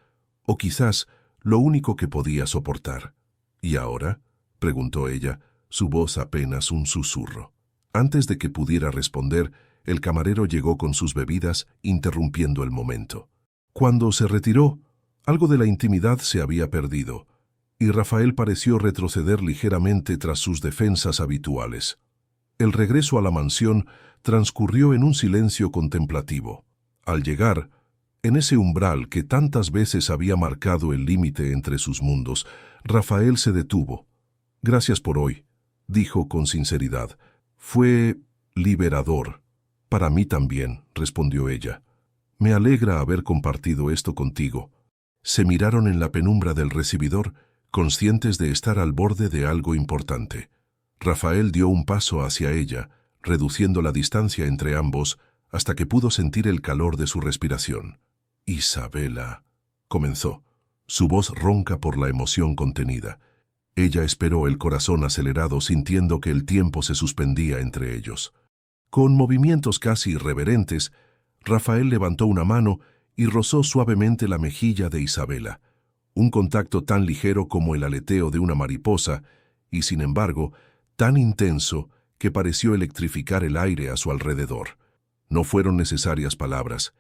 o quizás lo único que podía soportar. ¿Y ahora?, preguntó ella, su voz apenas un susurro. Antes de que pudiera responder, el camarero llegó con sus bebidas, interrumpiendo el momento. Cuando se retiró, algo de la intimidad se había perdido, y Rafael pareció retroceder ligeramente tras sus defensas habituales. El regreso a la mansión transcurrió en un silencio contemplativo. Al llegar, en ese umbral que tantas veces había marcado el límite entre sus mundos, Rafael se detuvo. «Gracias por hoy», dijo con sinceridad. «Fue liberador». «Para mí también», respondió ella. «Me alegra haber compartido esto contigo». Se miraron en la penumbra del recibidor, conscientes de estar al borde de algo importante. Rafael dio un paso hacia ella, reduciendo la distancia entre ambos, hasta que pudo sentir el calor de su respiración. «Isabela», comenzó, su voz ronca por la emoción contenida. Ella esperó, el corazón acelerado, sintiendo que el tiempo se suspendía entre ellos. Con movimientos casi irreverentes, Rafael levantó una mano y rozó suavemente la mejilla de Isabela, un contacto tan ligero como el aleteo de una mariposa, y sin embargo, tan intenso que pareció electrificar el aire a su alrededor. No fueron necesarias palabras.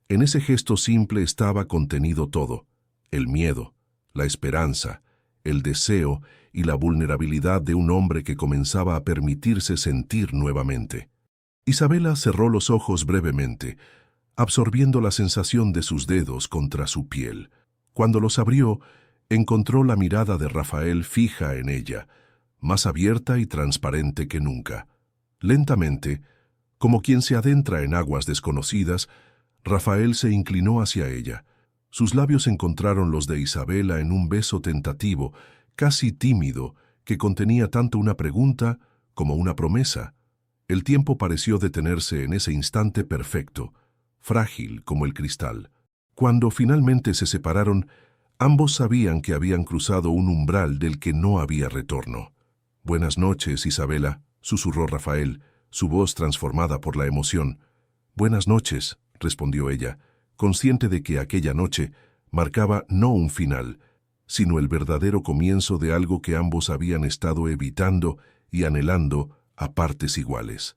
En ese gesto simple estaba contenido todo: el miedo, la esperanza, el deseo y la vulnerabilidad de un hombre que comenzaba a permitirse sentir nuevamente. Isabela cerró los ojos brevemente, absorbiendo la sensación de sus dedos contra su piel. Cuando los abrió, encontró la mirada de Rafael fija en ella, más abierta y transparente que nunca. Lentamente, como quien se adentra en aguas desconocidas, Rafael se inclinó hacia ella. Sus labios encontraron los de Isabela en un beso tentativo, casi tímido, que contenía tanto una pregunta como una promesa. El tiempo pareció detenerse en ese instante perfecto, frágil como el cristal. Cuando finalmente se separaron, ambos sabían que habían cruzado un umbral del que no había retorno. «Buenas noches, Isabela», susurró Rafael, su voz transformada por la emoción. «Buenas noches», respondió ella, consciente de que aquella noche marcaba no un final, sino el verdadero comienzo de algo que ambos habían estado evitando y anhelando a partes iguales.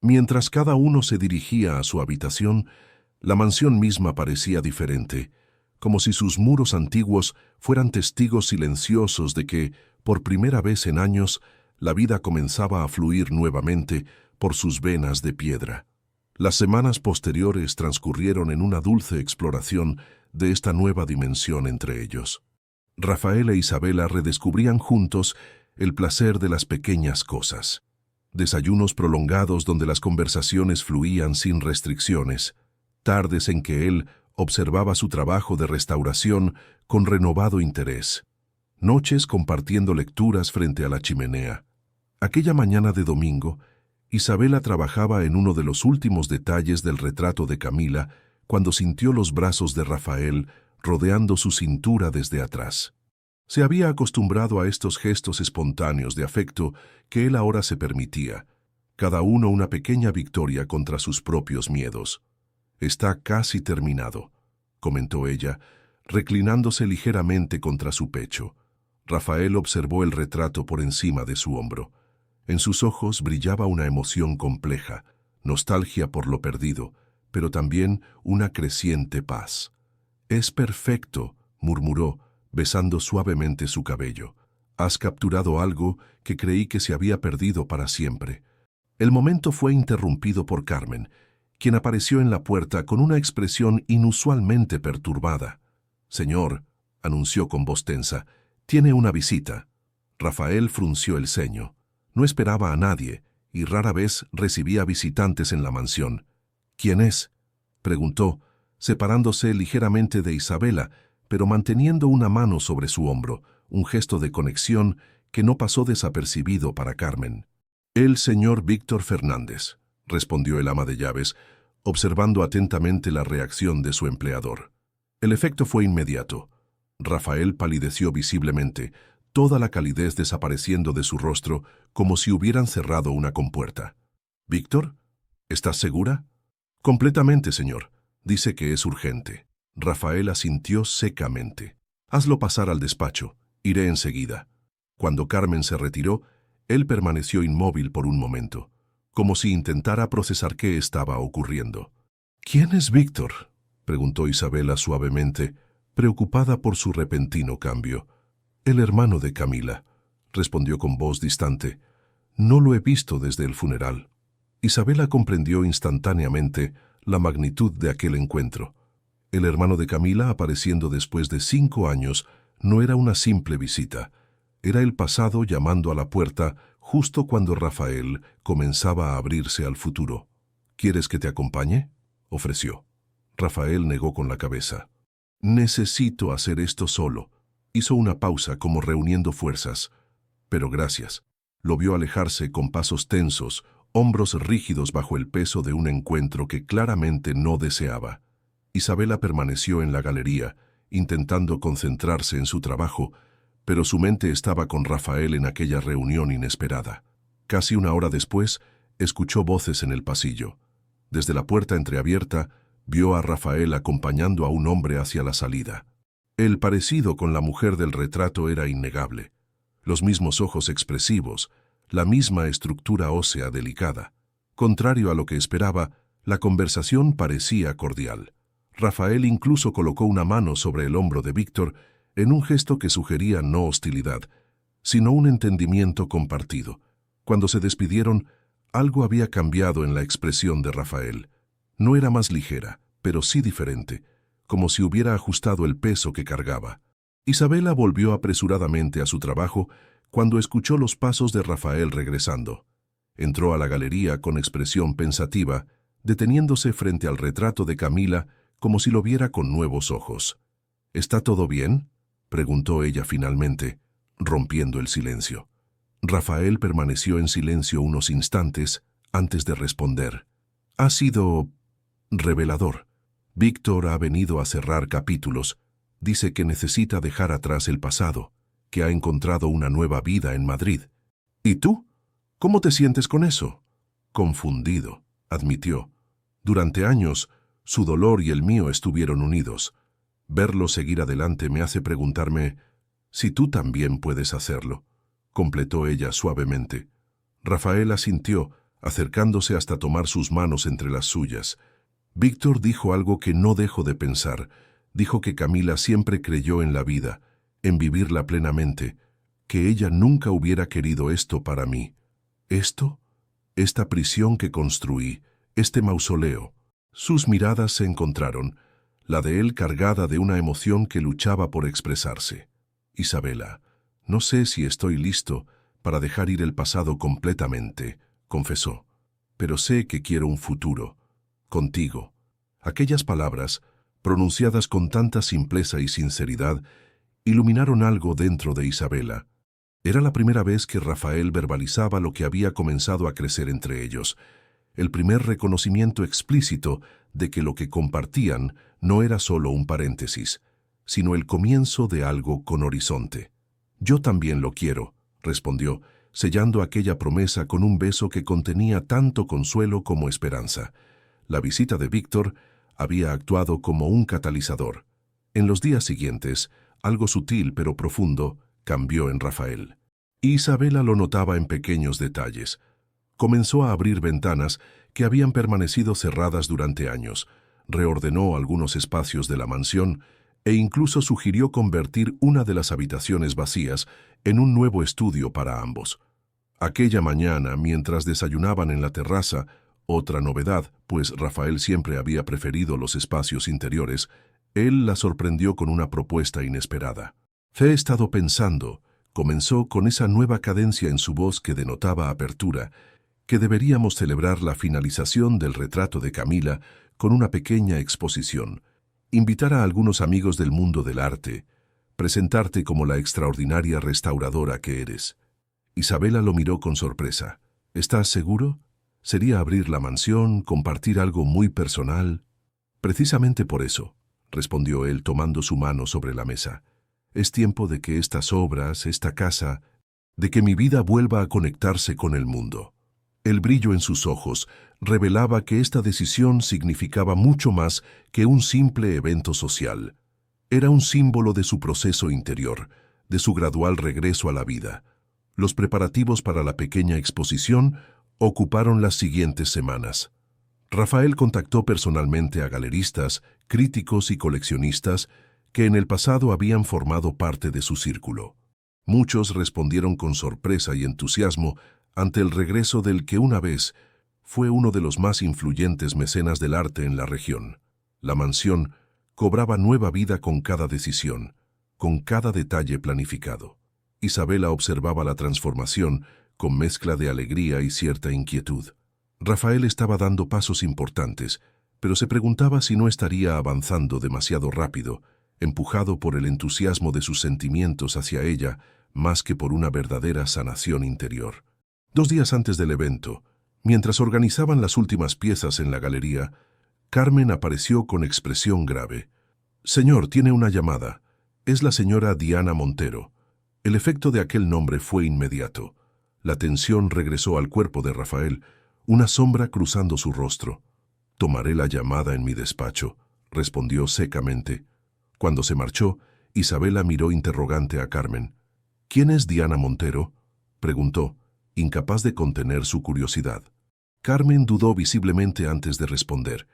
Mientras cada uno se dirigía a su habitación, la mansión misma parecía diferente, como si sus muros antiguos fueran testigos silenciosos de que, por primera vez en años, la vida comenzaba a fluir nuevamente por sus venas de piedra. Las semanas posteriores transcurrieron en una dulce exploración de esta nueva dimensión entre ellos. Rafael e Isabela redescubrían juntos el placer de las pequeñas cosas. Desayunos prolongados donde las conversaciones fluían sin restricciones, tardes en que él observaba su trabajo de restauración con renovado interés, noches compartiendo lecturas frente a la chimenea. Aquella mañana de domingo, Isabela trabajaba en uno de los últimos detalles del retrato de Camila cuando sintió los brazos de Rafael rodeando su cintura desde atrás. Se había acostumbrado a estos gestos espontáneos de afecto que él ahora se permitía, cada uno una pequeña victoria contra sus propios miedos. «Está casi terminado», comentó ella, reclinándose ligeramente contra su pecho. Rafael observó el retrato por encima de su hombro. En sus ojos brillaba una emoción compleja, nostalgia por lo perdido, pero también una creciente paz. «Es perfecto», murmuró, besando suavemente su cabello. «Has capturado algo que creí que se había perdido para siempre». El momento fue interrumpido por Carmen, quien apareció en la puerta con una expresión inusualmente perturbada. «Señor», anunció con voz tensa, «tiene una visita». Rafael frunció el ceño. No esperaba a nadie, y rara vez recibía visitantes en la mansión. «¿Quién es?», preguntó, separándose ligeramente de Isabela, pero manteniendo una mano sobre su hombro, un gesto de conexión que no pasó desapercibido para Carmen. «El señor Víctor Fernández», respondió el ama de llaves, observando atentamente la reacción de su empleador. El efecto fue inmediato. Rafael palideció visiblemente, toda la calidez desapareciendo de su rostro como si hubieran cerrado una compuerta. «¿Víctor? ¿Estás segura?» «Completamente, señor. Dice que es urgente. Rafael asintió secamente. Hazlo pasar al despacho. Iré enseguida. Cuando Carmen se retiró, él permaneció inmóvil por un momento, como si intentara procesar qué estaba ocurriendo. ¿Quién es Víctor?, preguntó Isabela suavemente, preocupada por su repentino cambio. El hermano de Camila, respondió con voz distante. No lo he visto desde el funeral. Isabela comprendió instantáneamente la magnitud de aquel encuentro. El hermano de Camila, apareciendo después de 5 años, no era una simple visita. Era el pasado llamando a la puerta justo cuando Rafael comenzaba a abrirse al futuro. ¿Quieres que te acompañe?, ofreció. Rafael negó con la cabeza. Necesito hacer esto solo. Hizo una pausa como reuniendo fuerzas. Pero gracias. Lo vio alejarse con pasos tensos, hombros rígidos bajo el peso de un encuentro que claramente no deseaba. Isabela permaneció en la galería, intentando concentrarse en su trabajo, pero su mente estaba con Rafael en aquella reunión inesperada. Casi 1 hora después, escuchó voces en el pasillo. Desde la puerta entreabierta, vio a Rafael acompañando a un hombre hacia la salida. El parecido con la mujer del retrato era innegable. Los mismos ojos expresivos, la misma estructura ósea delicada. Contrario a lo que esperaba, la conversación parecía cordial. Rafael incluso colocó una mano sobre el hombro de Víctor en un gesto que sugería no hostilidad, sino un entendimiento compartido. Cuando se despidieron, algo había cambiado en la expresión de Rafael. No era más ligera, pero sí diferente, como si hubiera ajustado el peso que cargaba. Isabela volvió apresuradamente a su trabajo cuando escuchó los pasos de Rafael regresando. Entró a la galería con expresión pensativa, deteniéndose frente al retrato de Camila como si lo viera con nuevos ojos. ¿Está todo bien?, preguntó ella finalmente, rompiendo el silencio. Rafael permaneció en silencio unos instantes antes de responder. Ha sido revelador. Víctor ha venido a cerrar capítulos. Dice que necesita dejar atrás el pasado, que ha encontrado una nueva vida en Madrid. ¿Y tú? ¿Cómo te sientes con eso? Confundido, admitió. Durante años, su dolor y el mío estuvieron unidos. Verlo seguir adelante me hace preguntarme si tú también puedes hacerlo, completó ella suavemente. Rafael asintió, acercándose hasta tomar sus manos entre las suyas. Víctor dijo algo que no dejo de pensar. Dijo que Camila siempre creyó en la vida, en vivirla plenamente, que ella nunca hubiera querido esto para mí. ¿Esto? Esta prisión que construí, este mausoleo. Sus miradas se encontraron, la de él cargada de una emoción que luchaba por expresarse. Isabela, no sé si estoy listo para dejar ir el pasado completamente, confesó, pero sé que quiero un futuro, contigo. Aquellas palabras, pronunciadas con tanta simpleza y sinceridad, iluminaron algo dentro de Isabela. Era la primera vez que Rafael verbalizaba lo que había comenzado a crecer entre ellos, el primer reconocimiento explícito de que lo que compartían no era solo un paréntesis, sino el comienzo de algo con horizonte. Yo también lo quiero, respondió, sellando aquella promesa con un beso que contenía tanto consuelo como esperanza. La visita de Víctor había actuado como un catalizador. En los días siguientes, algo sutil pero profundo cambió en Rafael. Isabela lo notaba en pequeños detalles. Comenzó a abrir ventanas que habían permanecido cerradas durante años, reordenó algunos espacios de la mansión e incluso sugirió convertir una de las habitaciones vacías en un nuevo estudio para ambos. Aquella mañana, mientras desayunaban en la terraza, otra novedad, pues Rafael siempre había preferido los espacios interiores, él la sorprendió con una propuesta inesperada. He estado pensando, comenzó con esa nueva cadencia en su voz que denotaba apertura, que deberíamos celebrar la finalización del retrato de Camila con una pequeña exposición, invitar a algunos amigos del mundo del arte, presentarte como la extraordinaria restauradora que eres. Isabela lo miró con sorpresa. ¿Estás seguro? ¿Sería abrir la mansión, compartir algo muy personal? Precisamente por eso, respondió él tomando su mano sobre la mesa. Es tiempo de que estas obras, esta casa, de que mi vida vuelva a conectarse con el mundo. El brillo en sus ojos revelaba que esta decisión significaba mucho más que un simple evento social. Era un símbolo de su proceso interior, de su gradual regreso a la vida. Los preparativos para la pequeña exposición ocuparon las siguientes semanas. Rafael contactó personalmente a galeristas, críticos y coleccionistas que en el pasado habían formado parte de su círculo. Muchos respondieron con sorpresa y entusiasmo ante el regreso del que una vez fue uno de los más influyentes mecenas del arte en la región. La mansión cobraba nueva vida con cada decisión, con cada detalle planificado. Isabela observaba la transformación con mezcla de alegría y cierta inquietud. Rafael estaba dando pasos importantes, pero se preguntaba si no estaría avanzando demasiado rápido, empujado por el entusiasmo de sus sentimientos hacia ella, más que por una verdadera sanación interior. 2 días antes del evento, mientras organizaban las últimas piezas en la galería, Carmen apareció con expresión grave. «Señor, tiene una llamada. Es la señora Diana Montero». El efecto de aquel nombre fue inmediato. La tensión regresó al cuerpo de Rafael, una sombra cruzando su rostro. «Tomaré la llamada en mi despacho», respondió secamente. Cuando se marchó, Isabela miró interrogante a Carmen. «¿Quién es Diana Montero?», preguntó, incapaz de contener su curiosidad. Carmen dudó visiblemente antes de responder.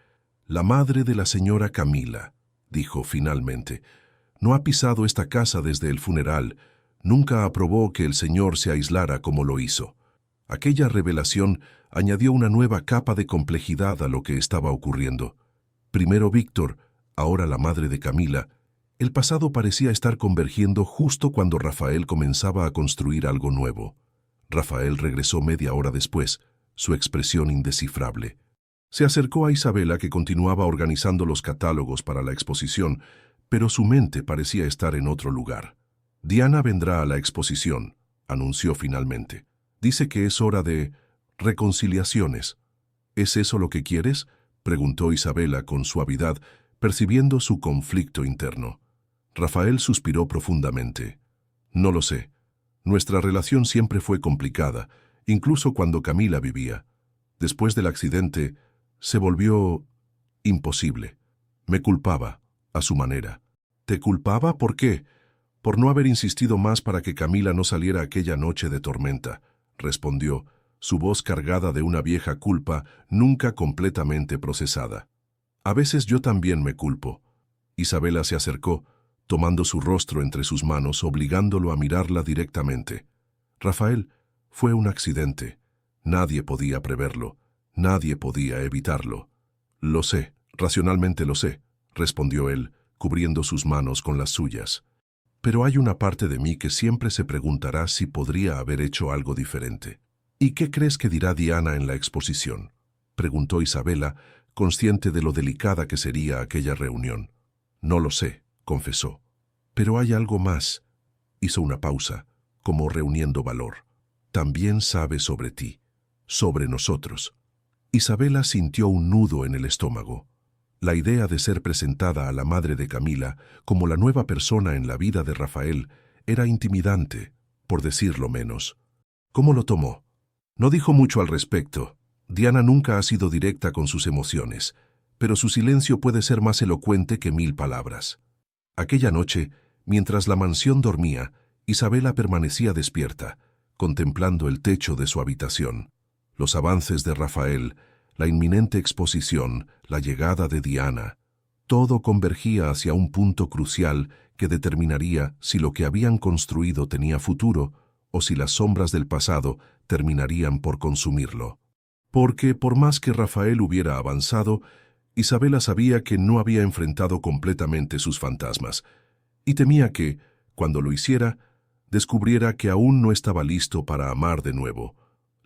«La madre de la señora Camila», dijo finalmente. «No ha pisado esta casa desde el funeral. Nunca aprobó que el señor se aislara como lo hizo». Aquella revelación añadió una nueva capa de complejidad a lo que estaba ocurriendo. Primero Víctor, ahora la madre de Camila. El pasado parecía estar convergiendo justo cuando Rafael comenzaba a construir algo nuevo. Rafael regresó media hora después, su expresión indescifrable. Se acercó a Isabela, que continuaba organizando los catálogos para la exposición, pero su mente parecía estar en otro lugar. «Diana vendrá a la exposición», anunció finalmente. «Dice que es hora de reconciliaciones». «¿Es eso lo que quieres?», preguntó Isabela con suavidad, percibiendo su conflicto interno. Rafael suspiró profundamente. «No lo sé. Nuestra relación siempre fue complicada, incluso cuando Camila vivía. Después del accidente, se volvió imposible. Me culpaba, a su manera». «¿Te culpaba? ¿Por qué?». «Por no haber insistido más para que Camila no saliera aquella noche de tormenta», respondió, su voz cargada de una vieja culpa nunca completamente procesada. «A veces yo también me culpo». Isabela se acercó, tomando su rostro entre sus manos, obligándolo a mirarla directamente. «Rafael, fue un accidente. Nadie podía preverlo. Nadie podía evitarlo». «Lo sé, racionalmente lo sé», respondió él, cubriendo sus manos con las suyas. «Pero hay una parte de mí que siempre se preguntará si podría haber hecho algo diferente». «¿Y qué crees que dirá Diana en la exposición?», preguntó Isabela, consciente de lo delicada que sería aquella reunión. «No lo sé», confesó. «Pero hay algo más». Hizo una pausa, como reuniendo valor. «También sabe sobre ti, sobre nosotros». Isabela sintió un nudo en el estómago. La idea de ser presentada a la madre de Camila como la nueva persona en la vida de Rafael era intimidante, por decirlo menos. ¿Cómo lo tomó? No dijo mucho al respecto. Diana nunca ha sido directa con sus emociones, pero su silencio puede ser más elocuente que 1000 palabras. Aquella noche, mientras la mansión dormía, Isabela permanecía despierta, contemplando el techo de su habitación. Los avances de Rafael, la inminente exposición, la llegada de Diana, todo convergía hacia un punto crucial que determinaría si lo que habían construido tenía futuro o si las sombras del pasado terminarían por consumirlo. Porque, por más que Rafael hubiera avanzado, Isabela sabía que no había enfrentado completamente sus fantasmas, y temía que, cuando lo hiciera, descubriera que aún no estaba listo para amar de nuevo.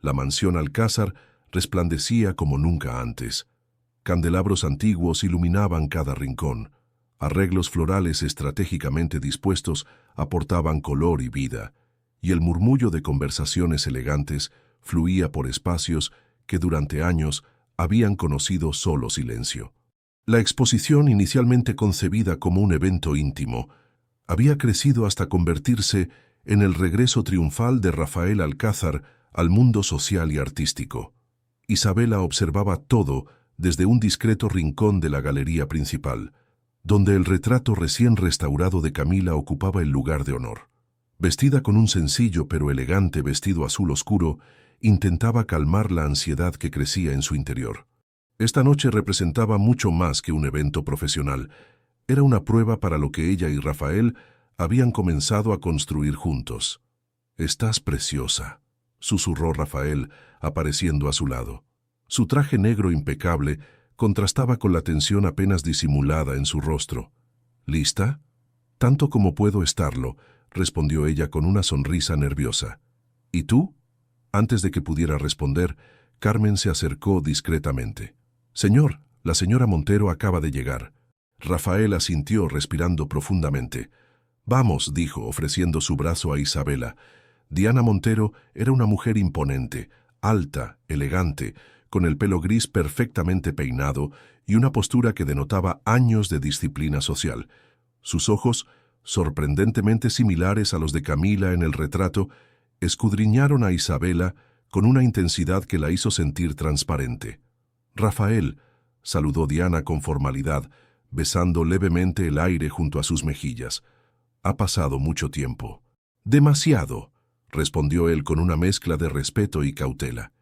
La mansión Alcázar resplandecía como nunca antes. Candelabros antiguos iluminaban cada rincón. Arreglos florales estratégicamente dispuestos aportaban color y vida, y el murmullo de conversaciones elegantes fluía por espacios que durante años habían conocido solo silencio. La exposición, inicialmente concebida como un evento íntimo, había crecido hasta convertirse en el regreso triunfal de Rafael Alcázar al mundo social y artístico. Isabela observaba todo desde un discreto rincón de la galería principal, donde el retrato recién restaurado de Camila ocupaba el lugar de honor. Vestida con un sencillo pero elegante vestido azul oscuro, intentaba calmar la ansiedad que crecía en su interior. Esta noche representaba mucho más que un evento profesional. Era una prueba para lo que ella y Rafael habían comenzado a construir juntos. «Estás preciosa», susurró Rafael, apareciendo a su lado. Su traje negro impecable contrastaba con la tensión apenas disimulada en su rostro. «¿Lista?» «Tanto como puedo estarlo», respondió ella con una sonrisa nerviosa. «¿Y tú?» Antes de que pudiera responder, Carmen se acercó discretamente. «Señor, la señora Montero acaba de llegar». Rafael asintió respirando profundamente. «Vamos», dijo, ofreciendo su brazo a Isabela. Diana Montero era una mujer imponente, alta, elegante, con el pelo gris perfectamente peinado y una postura que denotaba años de disciplina social. Sus ojos, sorprendentemente similares a los de Camila en el retrato, escudriñaron a Isabela con una intensidad que la hizo sentir transparente. «Rafael», saludó Diana con formalidad, besando levemente el aire junto a sus mejillas. «Ha pasado mucho tiempo». «Demasiado», respondió él con una mezcla de respeto y cautela.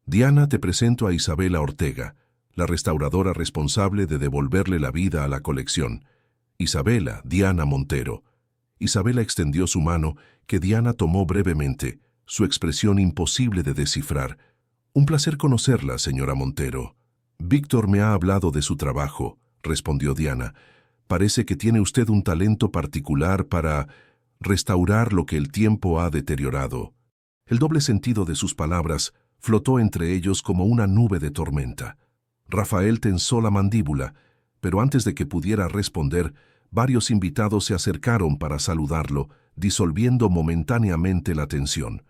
«Diana, te presento a Isabela Ortega, la restauradora responsable de devolverle la vida a la colección. Isabela, Diana Montero». Isabela extendió su mano, que Diana tomó brevemente, su expresión imposible de descifrar. «Un placer conocerla, señora Montero». «Víctor me ha hablado de su trabajo», respondió Diana. «Parece que tiene usted un talento particular para restaurar lo que el tiempo ha deteriorado». El doble sentido de sus palabras flotó entre ellos como una nube de tormenta. Rafael tensó la mandíbula, pero antes de que pudiera responder, varios invitados se acercaron para saludarlo, disolviendo momentáneamente la tensión.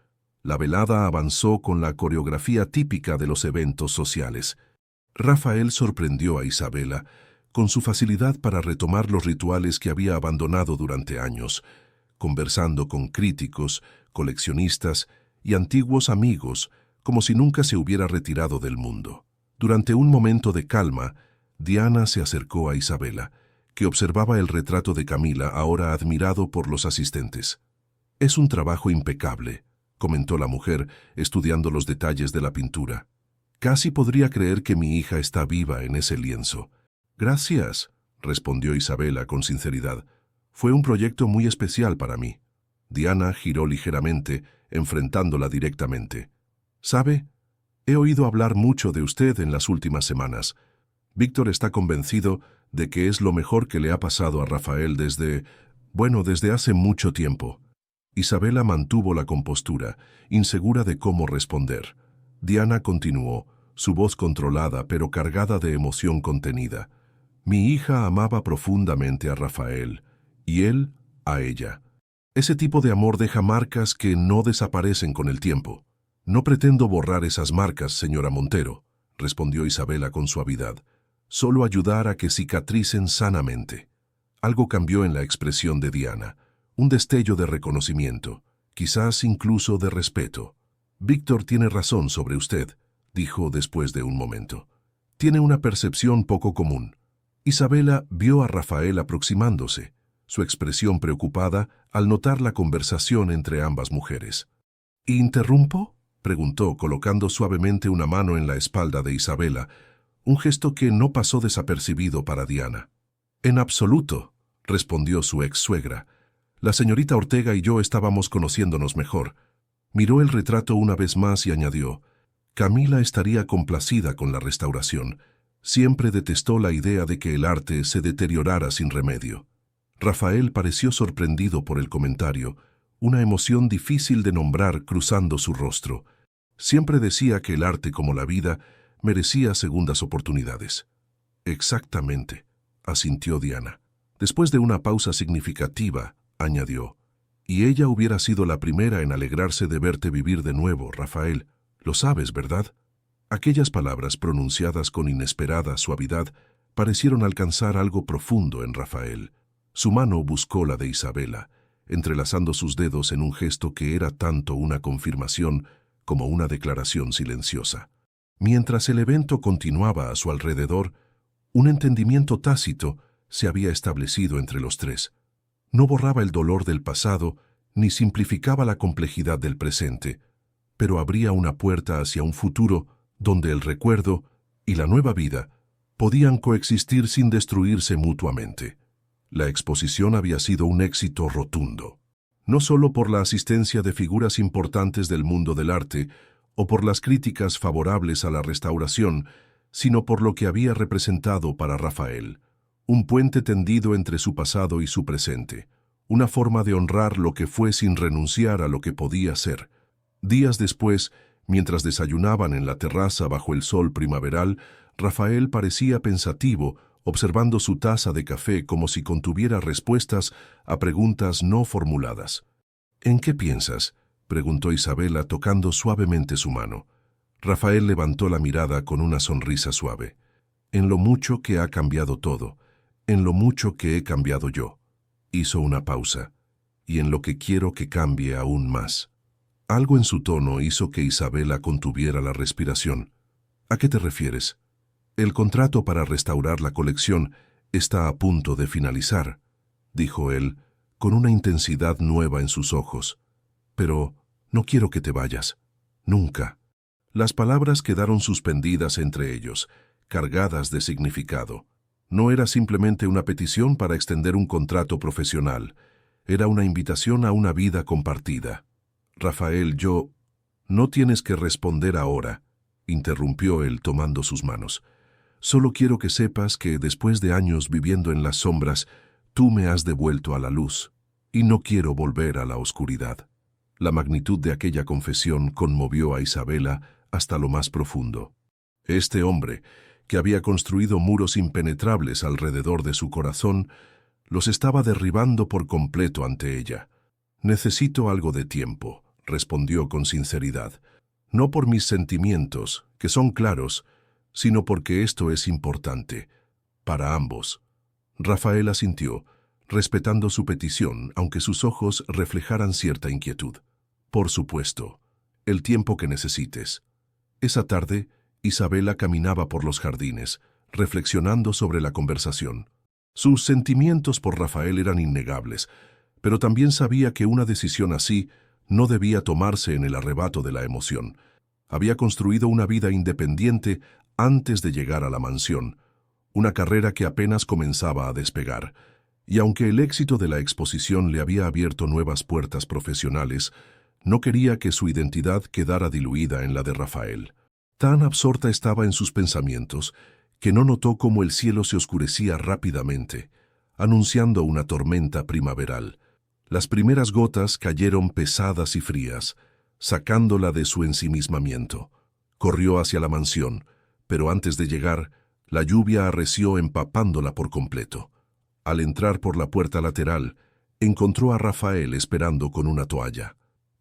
La velada avanzó con la coreografía típica de los eventos sociales. Rafael sorprendió a Isabela con su facilidad para retomar los rituales que había abandonado durante años, conversando con críticos, coleccionistas y antiguos amigos, como si nunca se hubiera retirado del mundo. Durante un momento de calma, Diana se acercó a Isabela, que observaba el retrato de Camila, ahora admirado por los asistentes. «Es un trabajo impecable», comentó la mujer, estudiando los detalles de la pintura. «Casi podría creer que mi hija está viva en ese lienzo». «Gracias», respondió Isabela con sinceridad. «Fue un proyecto muy especial para mí». Diana giró ligeramente, enfrentándola directamente. «¿Sabe? He oído hablar mucho de usted en las últimas semanas. Víctor está convencido de que es lo mejor que le ha pasado a Rafael desde hace mucho tiempo». Isabela mantuvo la compostura, insegura de cómo responder. Diana continuó, su voz controlada pero cargada de emoción contenida. «Mi hija amaba profundamente a Rafael, y él a ella. Ese tipo de amor deja marcas que no desaparecen con el tiempo». «No pretendo borrar esas marcas, señora Montero», respondió Isabela con suavidad. «Solo ayudar a que cicatricen sanamente». Algo cambió en la expresión de Diana, un destello de reconocimiento, quizás incluso de respeto. «Víctor tiene razón sobre usted», dijo después de un momento. «Tiene una percepción poco común». Isabela vio a Rafael aproximándose, su expresión preocupada al notar la conversación entre ambas mujeres. «¿Interrumpo?», preguntó, colocando suavemente una mano en la espalda de Isabela, un gesto que no pasó desapercibido para Diana. «En absoluto», respondió su ex-suegra. «La señorita Ortega y yo estábamos conociéndonos mejor». Miró el retrato una vez más y añadió: «Camila estaría complacida con la restauración. Siempre detestó la idea de que el arte se deteriorara sin remedio». Rafael pareció sorprendido por el comentario, una emoción difícil de nombrar cruzando su rostro. Siempre decía que el arte, como la vida, merecía segundas oportunidades. «Exactamente», asintió Diana. Después de una pausa significativa, añadió: «Y ella hubiera sido la primera en alegrarse de verte vivir de nuevo, Rafael. Lo sabes, ¿verdad?». Aquellas palabras, pronunciadas con inesperada suavidad, parecieron alcanzar algo profundo en Rafael. Su mano buscó la de Isabela, entrelazando sus dedos en un gesto que era tanto una confirmación como una declaración silenciosa. Mientras el evento continuaba a su alrededor, un entendimiento tácito se había establecido entre los tres. No borraba el dolor del pasado ni simplificaba la complejidad del presente, pero abría una puerta hacia un futuro donde el recuerdo y la nueva vida podían coexistir sin destruirse mutuamente. La exposición había sido un éxito rotundo, no solo por la asistencia de figuras importantes del mundo del arte o por las críticas favorables a la restauración, sino por lo que había representado para Rafael, un puente tendido entre su pasado y su presente, una forma de honrar lo que fue sin renunciar a lo que podía ser. Días después, mientras desayunaban en la terraza bajo el sol primaveral, Rafael parecía pensativo, observando su taza de café como si contuviera respuestas a preguntas no formuladas. «¿En qué piensas?», preguntó Isabela tocando suavemente su mano. Rafael levantó la mirada con una sonrisa suave. «En lo mucho que ha cambiado todo, en lo mucho que he cambiado yo». Hizo una pausa. «Y en lo que quiero que cambie aún más». Algo en su tono hizo que Isabela contuviera la respiración. «¿A qué te refieres?». «El contrato para restaurar la colección está a punto de finalizar», dijo él, con una intensidad nueva en sus ojos. «Pero no quiero que te vayas. Nunca». Las palabras quedaron suspendidas entre ellos, cargadas de significado. No era simplemente una petición para extender un contrato profesional. Era una invitación a una vida compartida. «Rafael, yo...». «No tienes que responder ahora», interrumpió él tomando sus manos. «Solo quiero que sepas que después de años viviendo en las sombras, tú me has devuelto a la luz, y no quiero volver a la oscuridad». La magnitud de aquella confesión conmovió a Isabela hasta lo más profundo. Este hombre, que había construido muros impenetrables alrededor de su corazón, los estaba derribando por completo ante ella. «Necesito algo de tiempo», respondió con sinceridad. «No por mis sentimientos, que son claros, sino porque esto es importante, para ambos». Rafael asintió, respetando su petición, aunque sus ojos reflejaran cierta inquietud. «Por supuesto, el tiempo que necesites». Esa tarde, Isabela caminaba por los jardines, reflexionando sobre la conversación. Sus sentimientos por Rafael eran innegables, pero también sabía que una decisión así no debía tomarse en el arrebato de la emoción. Había construido una vida independiente antes de llegar a la mansión, una carrera que apenas comenzaba a despegar, y aunque el éxito de la exposición le había abierto nuevas puertas profesionales, no quería que su identidad quedara diluida en la de Rafael. Tan absorta estaba en sus pensamientos que no notó cómo el cielo se oscurecía rápidamente, anunciando una tormenta primaveral. Las primeras gotas cayeron pesadas y frías, sacándola de su ensimismamiento. Corrió hacia la mansión, pero antes de llegar, la lluvia arreció empapándola por completo. Al entrar por la puerta lateral, encontró a Rafael esperando con una toalla.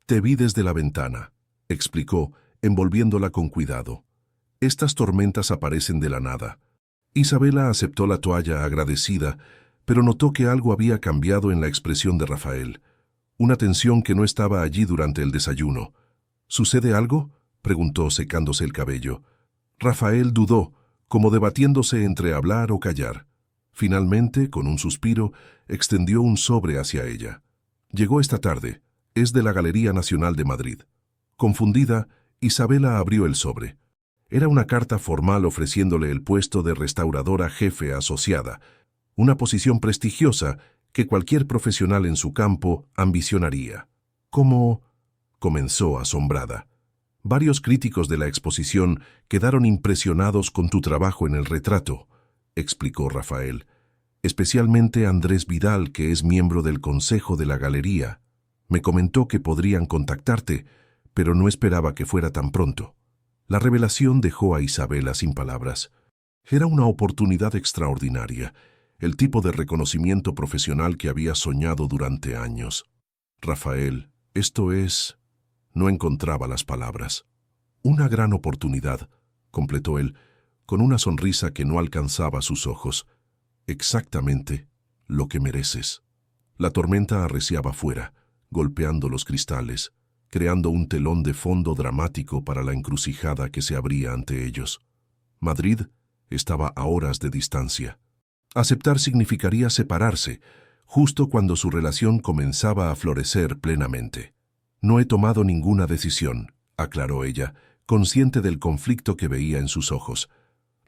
«Te vi desde la ventana», explicó, envolviéndola con cuidado. «Estas tormentas aparecen de la nada». Isabela aceptó la toalla agradecida, pero notó que algo había cambiado en la expresión de Rafael. Una tensión que no estaba allí durante el desayuno. «¿Sucede algo?», preguntó secándose el cabello. Rafael dudó, como debatiéndose entre hablar o callar. Finalmente, con un suspiro, extendió un sobre hacia ella. «Llegó esta tarde. Es de la Galería Nacional de Madrid». Confundida, Isabela abrió el sobre. Era una carta formal ofreciéndole el puesto de restauradora jefe asociada, una posición prestigiosa que cualquier profesional en su campo ambicionaría. «¿Cómo?», comenzó asombrada. «Varios críticos de la exposición quedaron impresionados con tu trabajo en el retrato», explicó Rafael. «Especialmente Andrés Vidal, que es miembro del consejo de la galería. Me comentó que podrían contactarte, pero no esperaba que fuera tan pronto». La revelación dejó a Isabela sin palabras. Era una oportunidad extraordinaria, el tipo de reconocimiento profesional que había soñado durante años. «Rafael, esto es...». No encontraba las palabras. «Una gran oportunidad», completó él, con una sonrisa que no alcanzaba sus ojos. «Exactamente lo que mereces». La tormenta arreciaba fuera, golpeando los cristales. creando un telón de fondo dramático para la encrucijada que se abría ante ellos. Madrid estaba a horas de distancia. Aceptar significaría separarse, justo cuando su relación comenzaba a florecer plenamente. No he tomado ninguna decisión, aclaró ella, consciente del conflicto que veía en sus ojos.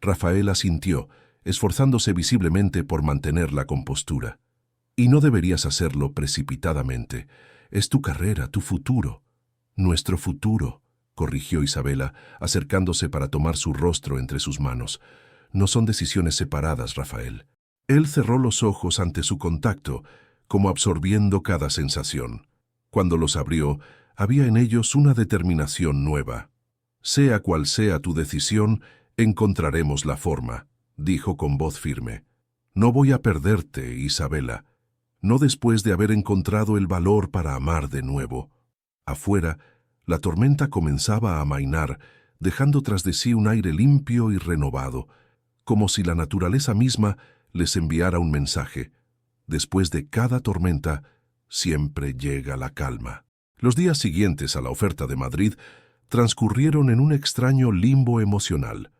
Rafael asintió, esforzándose visiblemente por mantener la compostura. Y no deberías hacerlo precipitadamente. Es tu carrera, tu futuro. Nuestro futuro, corrigió Isabela, acercándose para tomar su rostro entre sus manos. No son decisiones separadas, Rafael. Él cerró los ojos ante su contacto, como absorbiendo cada sensación. Cuando los abrió, había en ellos una determinación nueva. Sea cual sea tu decisión, encontraremos la forma, dijo con voz firme. No voy a perderte, Isabela. No después de haber encontrado el valor para amar de nuevo. Afuera, la tormenta comenzaba a amainar, dejando tras de sí un aire limpio y renovado, como si la naturaleza misma les enviara un mensaje. Después de cada tormenta, siempre llega la calma. Los días siguientes a la oferta de Madrid transcurrieron en un extraño limbo emocional.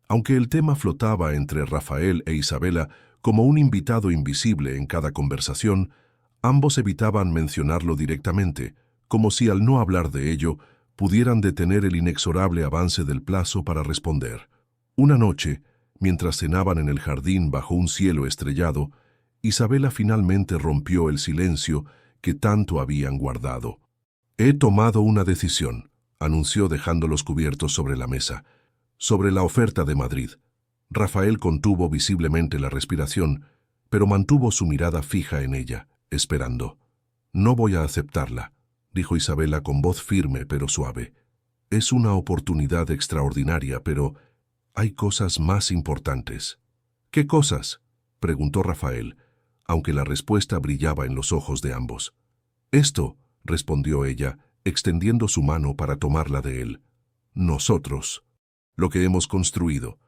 Aunque el tema flotaba entre Rafael e Isabela como un invitado invisible en cada conversación, ambos evitaban mencionarlo directamente, como si al no hablar de ello pudieran detener el inexorable avance del plazo para responder. Una noche, mientras cenaban en el jardín bajo un cielo estrellado, Isabela finalmente rompió el silencio que tanto habían guardado. «He tomado una decisión», anunció dejando los cubiertos sobre la mesa. «Sobre la oferta de Madrid». Rafael contuvo visiblemente la respiración, pero mantuvo su mirada fija en ella, esperando. «No voy a aceptarla», dijo Isabela con voz firme pero suave. «Es una oportunidad extraordinaria, pero hay cosas más importantes». «¿Qué cosas?», preguntó Rafael, aunque la respuesta brillaba en los ojos de ambos. «Esto», respondió ella, extendiendo su mano para tomarla de él. «Nosotros. Lo que hemos construido.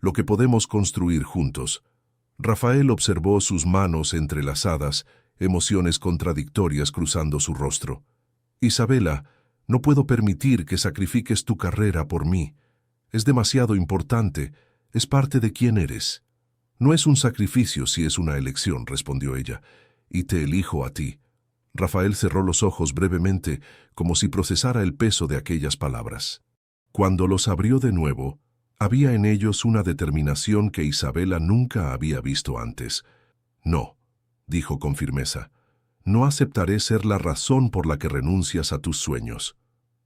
Lo que podemos construir juntos». Rafael observó sus manos entrelazadas, emociones contradictorias cruzando su rostro. «Isabela, no puedo permitir que sacrifiques tu carrera por mí. Es demasiado importante, es parte de quién eres». «No es un sacrificio si es una elección», respondió ella, «y te elijo a ti». Rafael cerró los ojos brevemente, como si procesara el peso de aquellas palabras. Cuando los abrió de nuevo, había en ellos una determinación que Isabela nunca había visto antes. «No», dijo con firmeza, «no aceptaré ser la razón por la que renuncias a tus sueños».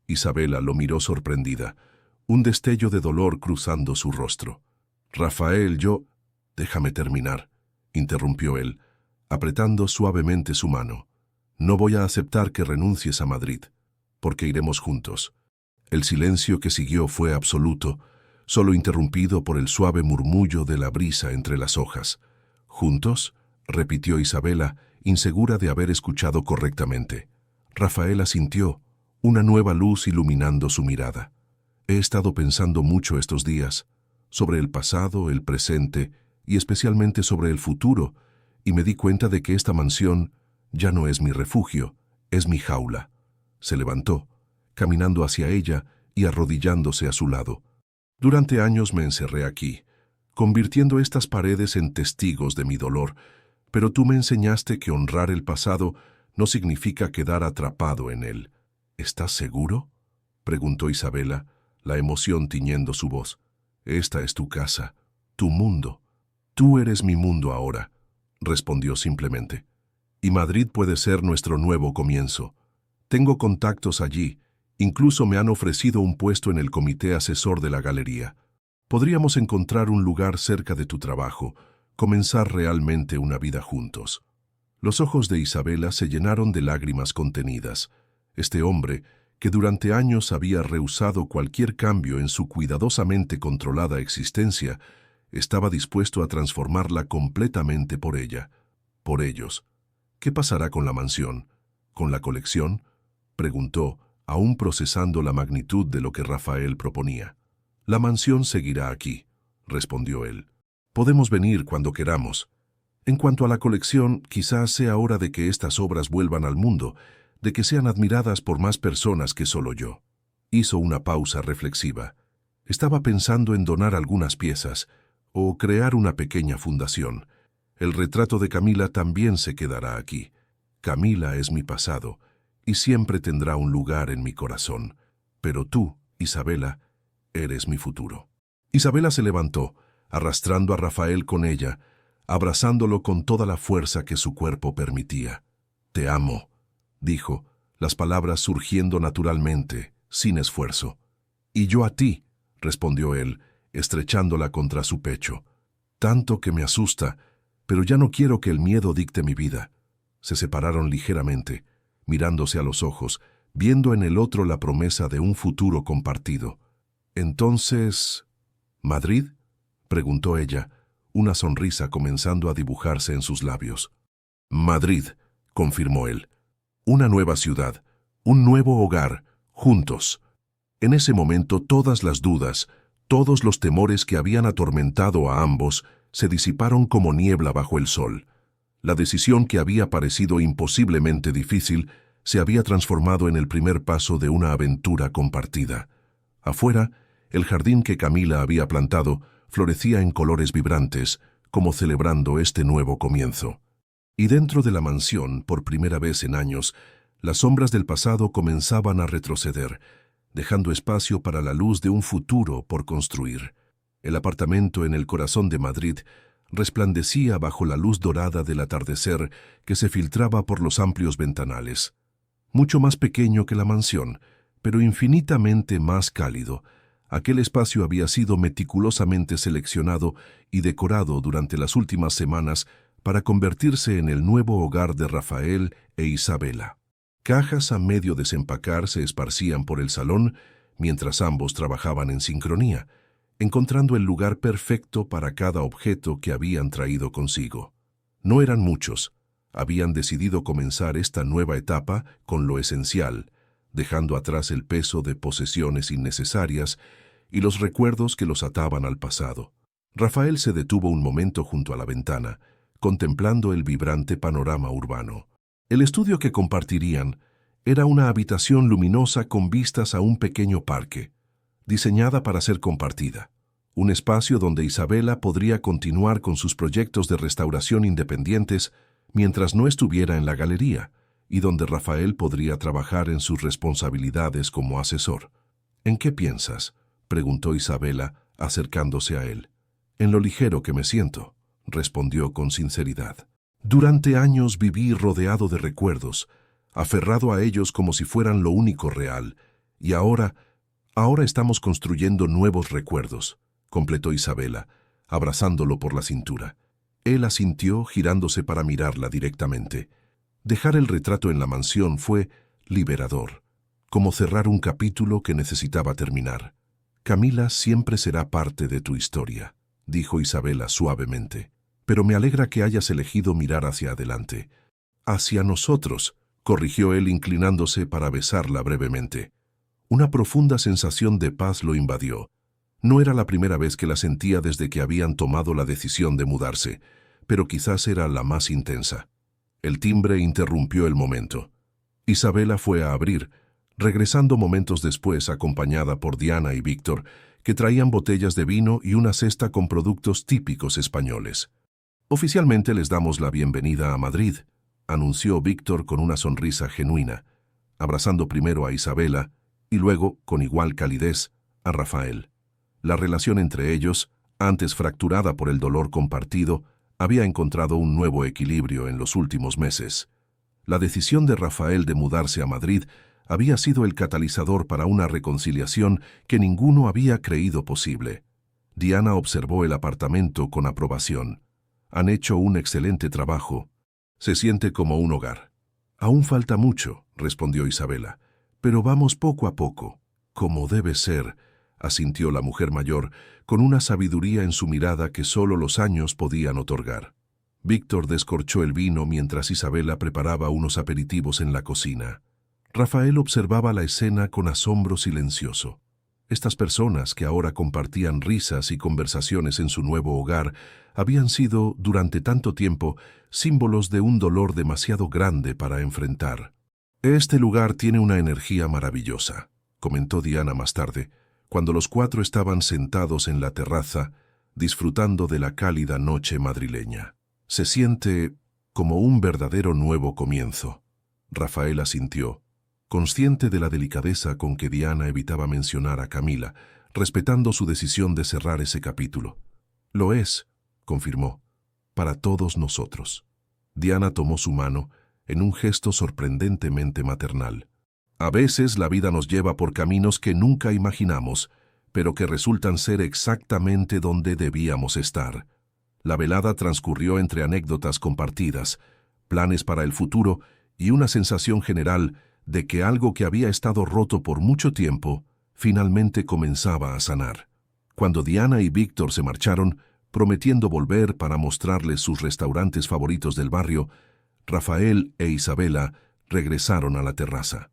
Isabela lo miró sorprendida, un destello de dolor cruzando su rostro. «Rafael, yo...» «Déjame terminar», interrumpió él, apretando suavemente su mano. «No voy a aceptar que renuncies a Madrid, porque iremos juntos». El silencio que siguió fue absoluto, solo interrumpido por el suave murmullo de la brisa entre las hojas. «¿Juntos?», repitió Isabela, insegura de haber escuchado correctamente. Rafael asintió, una nueva luz iluminando su mirada. «He estado pensando mucho estos días, sobre el pasado, el presente y especialmente sobre el futuro, y me di cuenta de que esta mansión ya no es mi refugio, es mi jaula». Se levantó, caminando hacia ella y arrodillándose a su lado. «Durante años me encerré aquí, convirtiendo estas paredes en testigos de mi dolor, pero tú me enseñaste que honrar el pasado no significa quedar atrapado en él». «¿Estás seguro?», preguntó Isabela, la emoción tiñendo su voz. «Esta es tu casa, tu mundo. Tú eres mi mundo ahora», respondió simplemente. «Y Madrid puede ser nuestro nuevo comienzo. Tengo contactos allí, incluso me han ofrecido un puesto en el comité asesor de la galería. Podríamos encontrar un lugar cerca de tu trabajo, comenzar realmente una vida juntos». Los ojos de Isabela se llenaron de lágrimas contenidas. Este hombre, que durante años había rehusado cualquier cambio en su cuidadosamente controlada existencia, estaba dispuesto a transformarla completamente por ella, por ellos. «¿Qué pasará con la mansión? ¿Con la colección?», preguntó, aún procesando la magnitud de lo que Rafael proponía. «La mansión seguirá aquí», respondió él. «Podemos venir cuando queramos. En cuanto a la colección, quizás sea hora de que estas obras vuelvan al mundo, de que sean admiradas por más personas que solo yo. Hizo una pausa reflexiva. Estaba pensando en donar algunas piezas o crear una pequeña fundación. El retrato de Camila también se quedará aquí. Camila es mi pasado y siempre tendrá un lugar en mi corazón. Pero tú, Isabela, eres mi futuro. Isabela se levantó, arrastrando a Rafael con ella, abrazándolo con toda la fuerza que su cuerpo permitía. «Te amo», dijo, las palabras surgiendo naturalmente, sin esfuerzo. «Y yo a ti», respondió él, estrechándola contra su pecho. «Tanto que me asusta, pero ya no quiero que el miedo dicte mi vida». Se separaron ligeramente, mirándose a los ojos, viendo en el otro la promesa de un futuro compartido. «Entonces, ¿Madrid?», preguntó ella, una sonrisa comenzando a dibujarse en sus labios. «Madrid», confirmó él. «Una nueva ciudad, un nuevo hogar, juntos». En ese momento todas las dudas, todos los temores que habían atormentado a ambos, se disiparon como niebla bajo el sol. La decisión que había parecido imposiblemente difícil se había transformado en el primer paso de una aventura compartida. Afuera, el jardín que Camila había plantado florecía en colores vibrantes, como celebrando este nuevo comienzo. Y dentro de la mansión, por primera vez en años, las sombras del pasado comenzaban a retroceder, dejando espacio para la luz de un futuro por construir. El apartamento en el corazón de Madrid resplandecía bajo la luz dorada del atardecer que se filtraba por los amplios ventanales. Mucho más pequeño que la mansión, pero infinitamente más cálido, aquel espacio había sido meticulosamente seleccionado y decorado durante las últimas semanas para convertirse en el nuevo hogar de Rafael e Isabela. Cajas a medio desempacar se esparcían por el salón mientras ambos trabajaban en sincronía, encontrando el lugar perfecto para cada objeto que habían traído consigo. No eran muchos. Habían decidido comenzar esta nueva etapa con lo esencial, dejando atrás el peso de posesiones innecesarias y los recuerdos que los ataban al pasado. Rafael se detuvo un momento junto a la ventana, contemplando el vibrante panorama urbano. El estudio que compartirían era una habitación luminosa con vistas a un pequeño parque, diseñada para ser compartida. Un espacio donde Isabela podría continuar con sus proyectos de restauración independientes mientras no estuviera en la galería, y donde Rafael podría trabajar en sus responsabilidades como asesor. «¿En qué piensas?», preguntó Isabela, acercándose a él. «En lo ligero que me siento», respondió con sinceridad. «Durante años viví rodeado de recuerdos, aferrado a ellos como si fueran lo único real, y ahora estamos construyendo nuevos recuerdos», completó Isabela, abrazándolo por la cintura. Él asintió, girándose para mirarla directamente. Dejar el retrato en la mansión fue liberador, como cerrar un capítulo que necesitaba terminar. «Camila siempre será parte de tu historia», dijo Isabela suavemente. «Pero me alegra que hayas elegido mirar hacia adelante». «Hacia nosotros», corrigió él inclinándose para besarla brevemente. Una profunda sensación de paz lo invadió. No era la primera vez que la sentía desde que habían tomado la decisión de mudarse, pero quizás era la más intensa. El timbre interrumpió el momento. Isabela fue a abrir, regresando momentos después acompañada por Diana y Víctor, que traían botellas de vino y una cesta con productos típicos españoles. «Oficialmente les damos la bienvenida a Madrid», anunció Víctor con una sonrisa genuina, abrazando primero a Isabela y luego, con igual calidez, a Rafael. La relación entre ellos, antes fracturada por el dolor compartido, había encontrado un nuevo equilibrio en los últimos meses. La decisión de Rafael de mudarse a Madrid había sido el catalizador para una reconciliación que ninguno había creído posible. Diana observó el apartamento con aprobación. «Han hecho un excelente trabajo. Se siente como un hogar». «Aún falta mucho», respondió Isabela, «pero vamos poco a poco». «Como debe ser», asintió la mujer mayor, con una sabiduría en su mirada que solo los años podían otorgar. Víctor descorchó el vino mientras Isabela preparaba unos aperitivos en la cocina. Rafael observaba la escena con asombro silencioso. Estas personas que ahora compartían risas y conversaciones en su nuevo hogar habían sido, durante tanto tiempo, símbolos de un dolor demasiado grande para enfrentar. Este lugar tiene una energía maravillosa, comentó Diana más tarde, cuando los cuatro estaban sentados en la terraza, disfrutando de la cálida noche madrileña. Se siente como un verdadero nuevo comienzo. Rafael asintió, consciente de la delicadeza con que Diana evitaba mencionar a Camila, respetando su decisión de cerrar ese capítulo. Lo es, confirmó, para todos nosotros. Diana tomó su mano en un gesto sorprendentemente maternal. A veces la vida nos lleva por caminos que nunca imaginamos, pero que resultan ser exactamente donde debíamos estar. La velada transcurrió entre anécdotas compartidas, planes para el futuro y una sensación general de que algo que había estado roto por mucho tiempo finalmente comenzaba a sanar. Cuando Diana y Víctor se marcharon, prometiendo volver para mostrarles sus restaurantes favoritos del barrio, Rafael e Isabela regresaron a la terraza.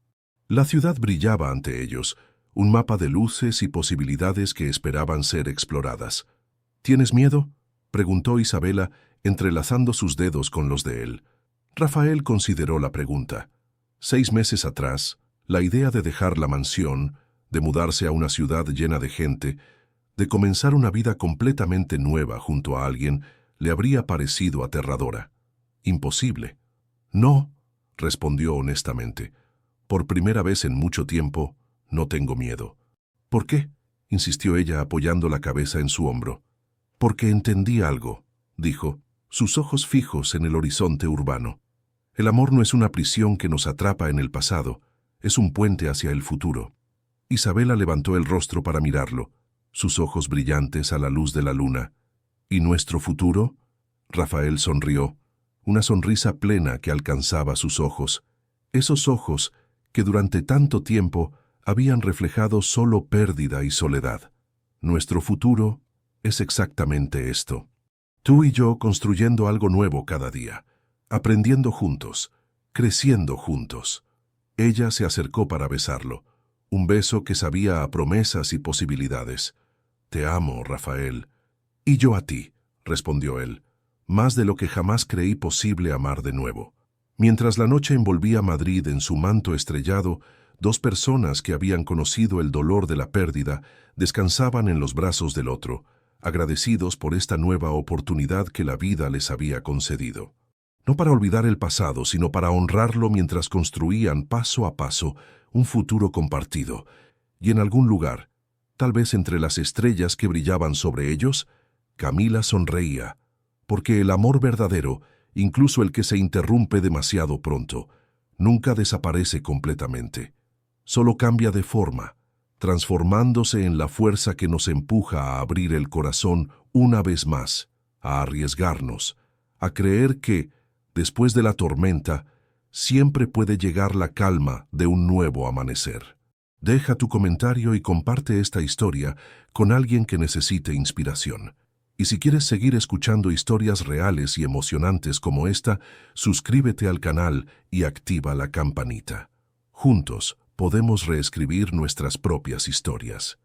La ciudad brillaba ante ellos, un mapa de luces y posibilidades que esperaban ser exploradas. ¿Tienes miedo?, preguntó Isabela, entrelazando sus dedos con los de él. Rafael consideró la pregunta. 6 meses atrás, la idea de dejar la mansión, de mudarse a una ciudad llena de gente, de comenzar una vida completamente nueva junto a alguien, le habría parecido aterradora. Imposible. No, respondió honestamente. Por primera vez en mucho tiempo, no tengo miedo. ¿Por qué?, insistió ella apoyando la cabeza en su hombro. Porque entendí algo, dijo, sus ojos fijos en el horizonte urbano. El amor no es una prisión que nos atrapa en el pasado, es un puente hacia el futuro. Isabela levantó el rostro para mirarlo, sus ojos brillantes a la luz de la luna. ¿Y nuestro futuro? Rafael sonrió, una sonrisa plena que alcanzaba sus ojos, esos ojos que durante tanto tiempo habían reflejado solo pérdida y soledad. Nuestro futuro es exactamente esto. Tú y yo construyendo algo nuevo cada día, aprendiendo juntos, creciendo juntos. Ella se acercó para besarlo, un beso que sabía a promesas y posibilidades. Te amo, Rafael. Y yo a ti, respondió él, más de lo que jamás creí posible amar de nuevo. Mientras la noche envolvía Madrid en su manto estrellado, 2 personas que habían conocido el dolor de la pérdida descansaban en los brazos del otro, agradecidos por esta nueva oportunidad que la vida les había concedido. No para olvidar el pasado, sino para honrarlo mientras construían paso a paso un futuro compartido. Y en algún lugar, tal vez entre las estrellas que brillaban sobre ellos, Camila sonreía, porque el amor verdadero, incluso el que se interrumpe demasiado pronto, nunca desaparece completamente. Solo cambia de forma, transformándose en la fuerza que nos empuja a abrir el corazón una vez más, a arriesgarnos, a creer que, después de la tormenta, siempre puede llegar la calma de un nuevo amanecer. Deja tu comentario y comparte esta historia con alguien que necesite inspiración. Y si quieres seguir escuchando historias reales y emocionantes como esta, suscríbete al canal y activa la campanita. Juntos podemos reescribir nuestras propias historias.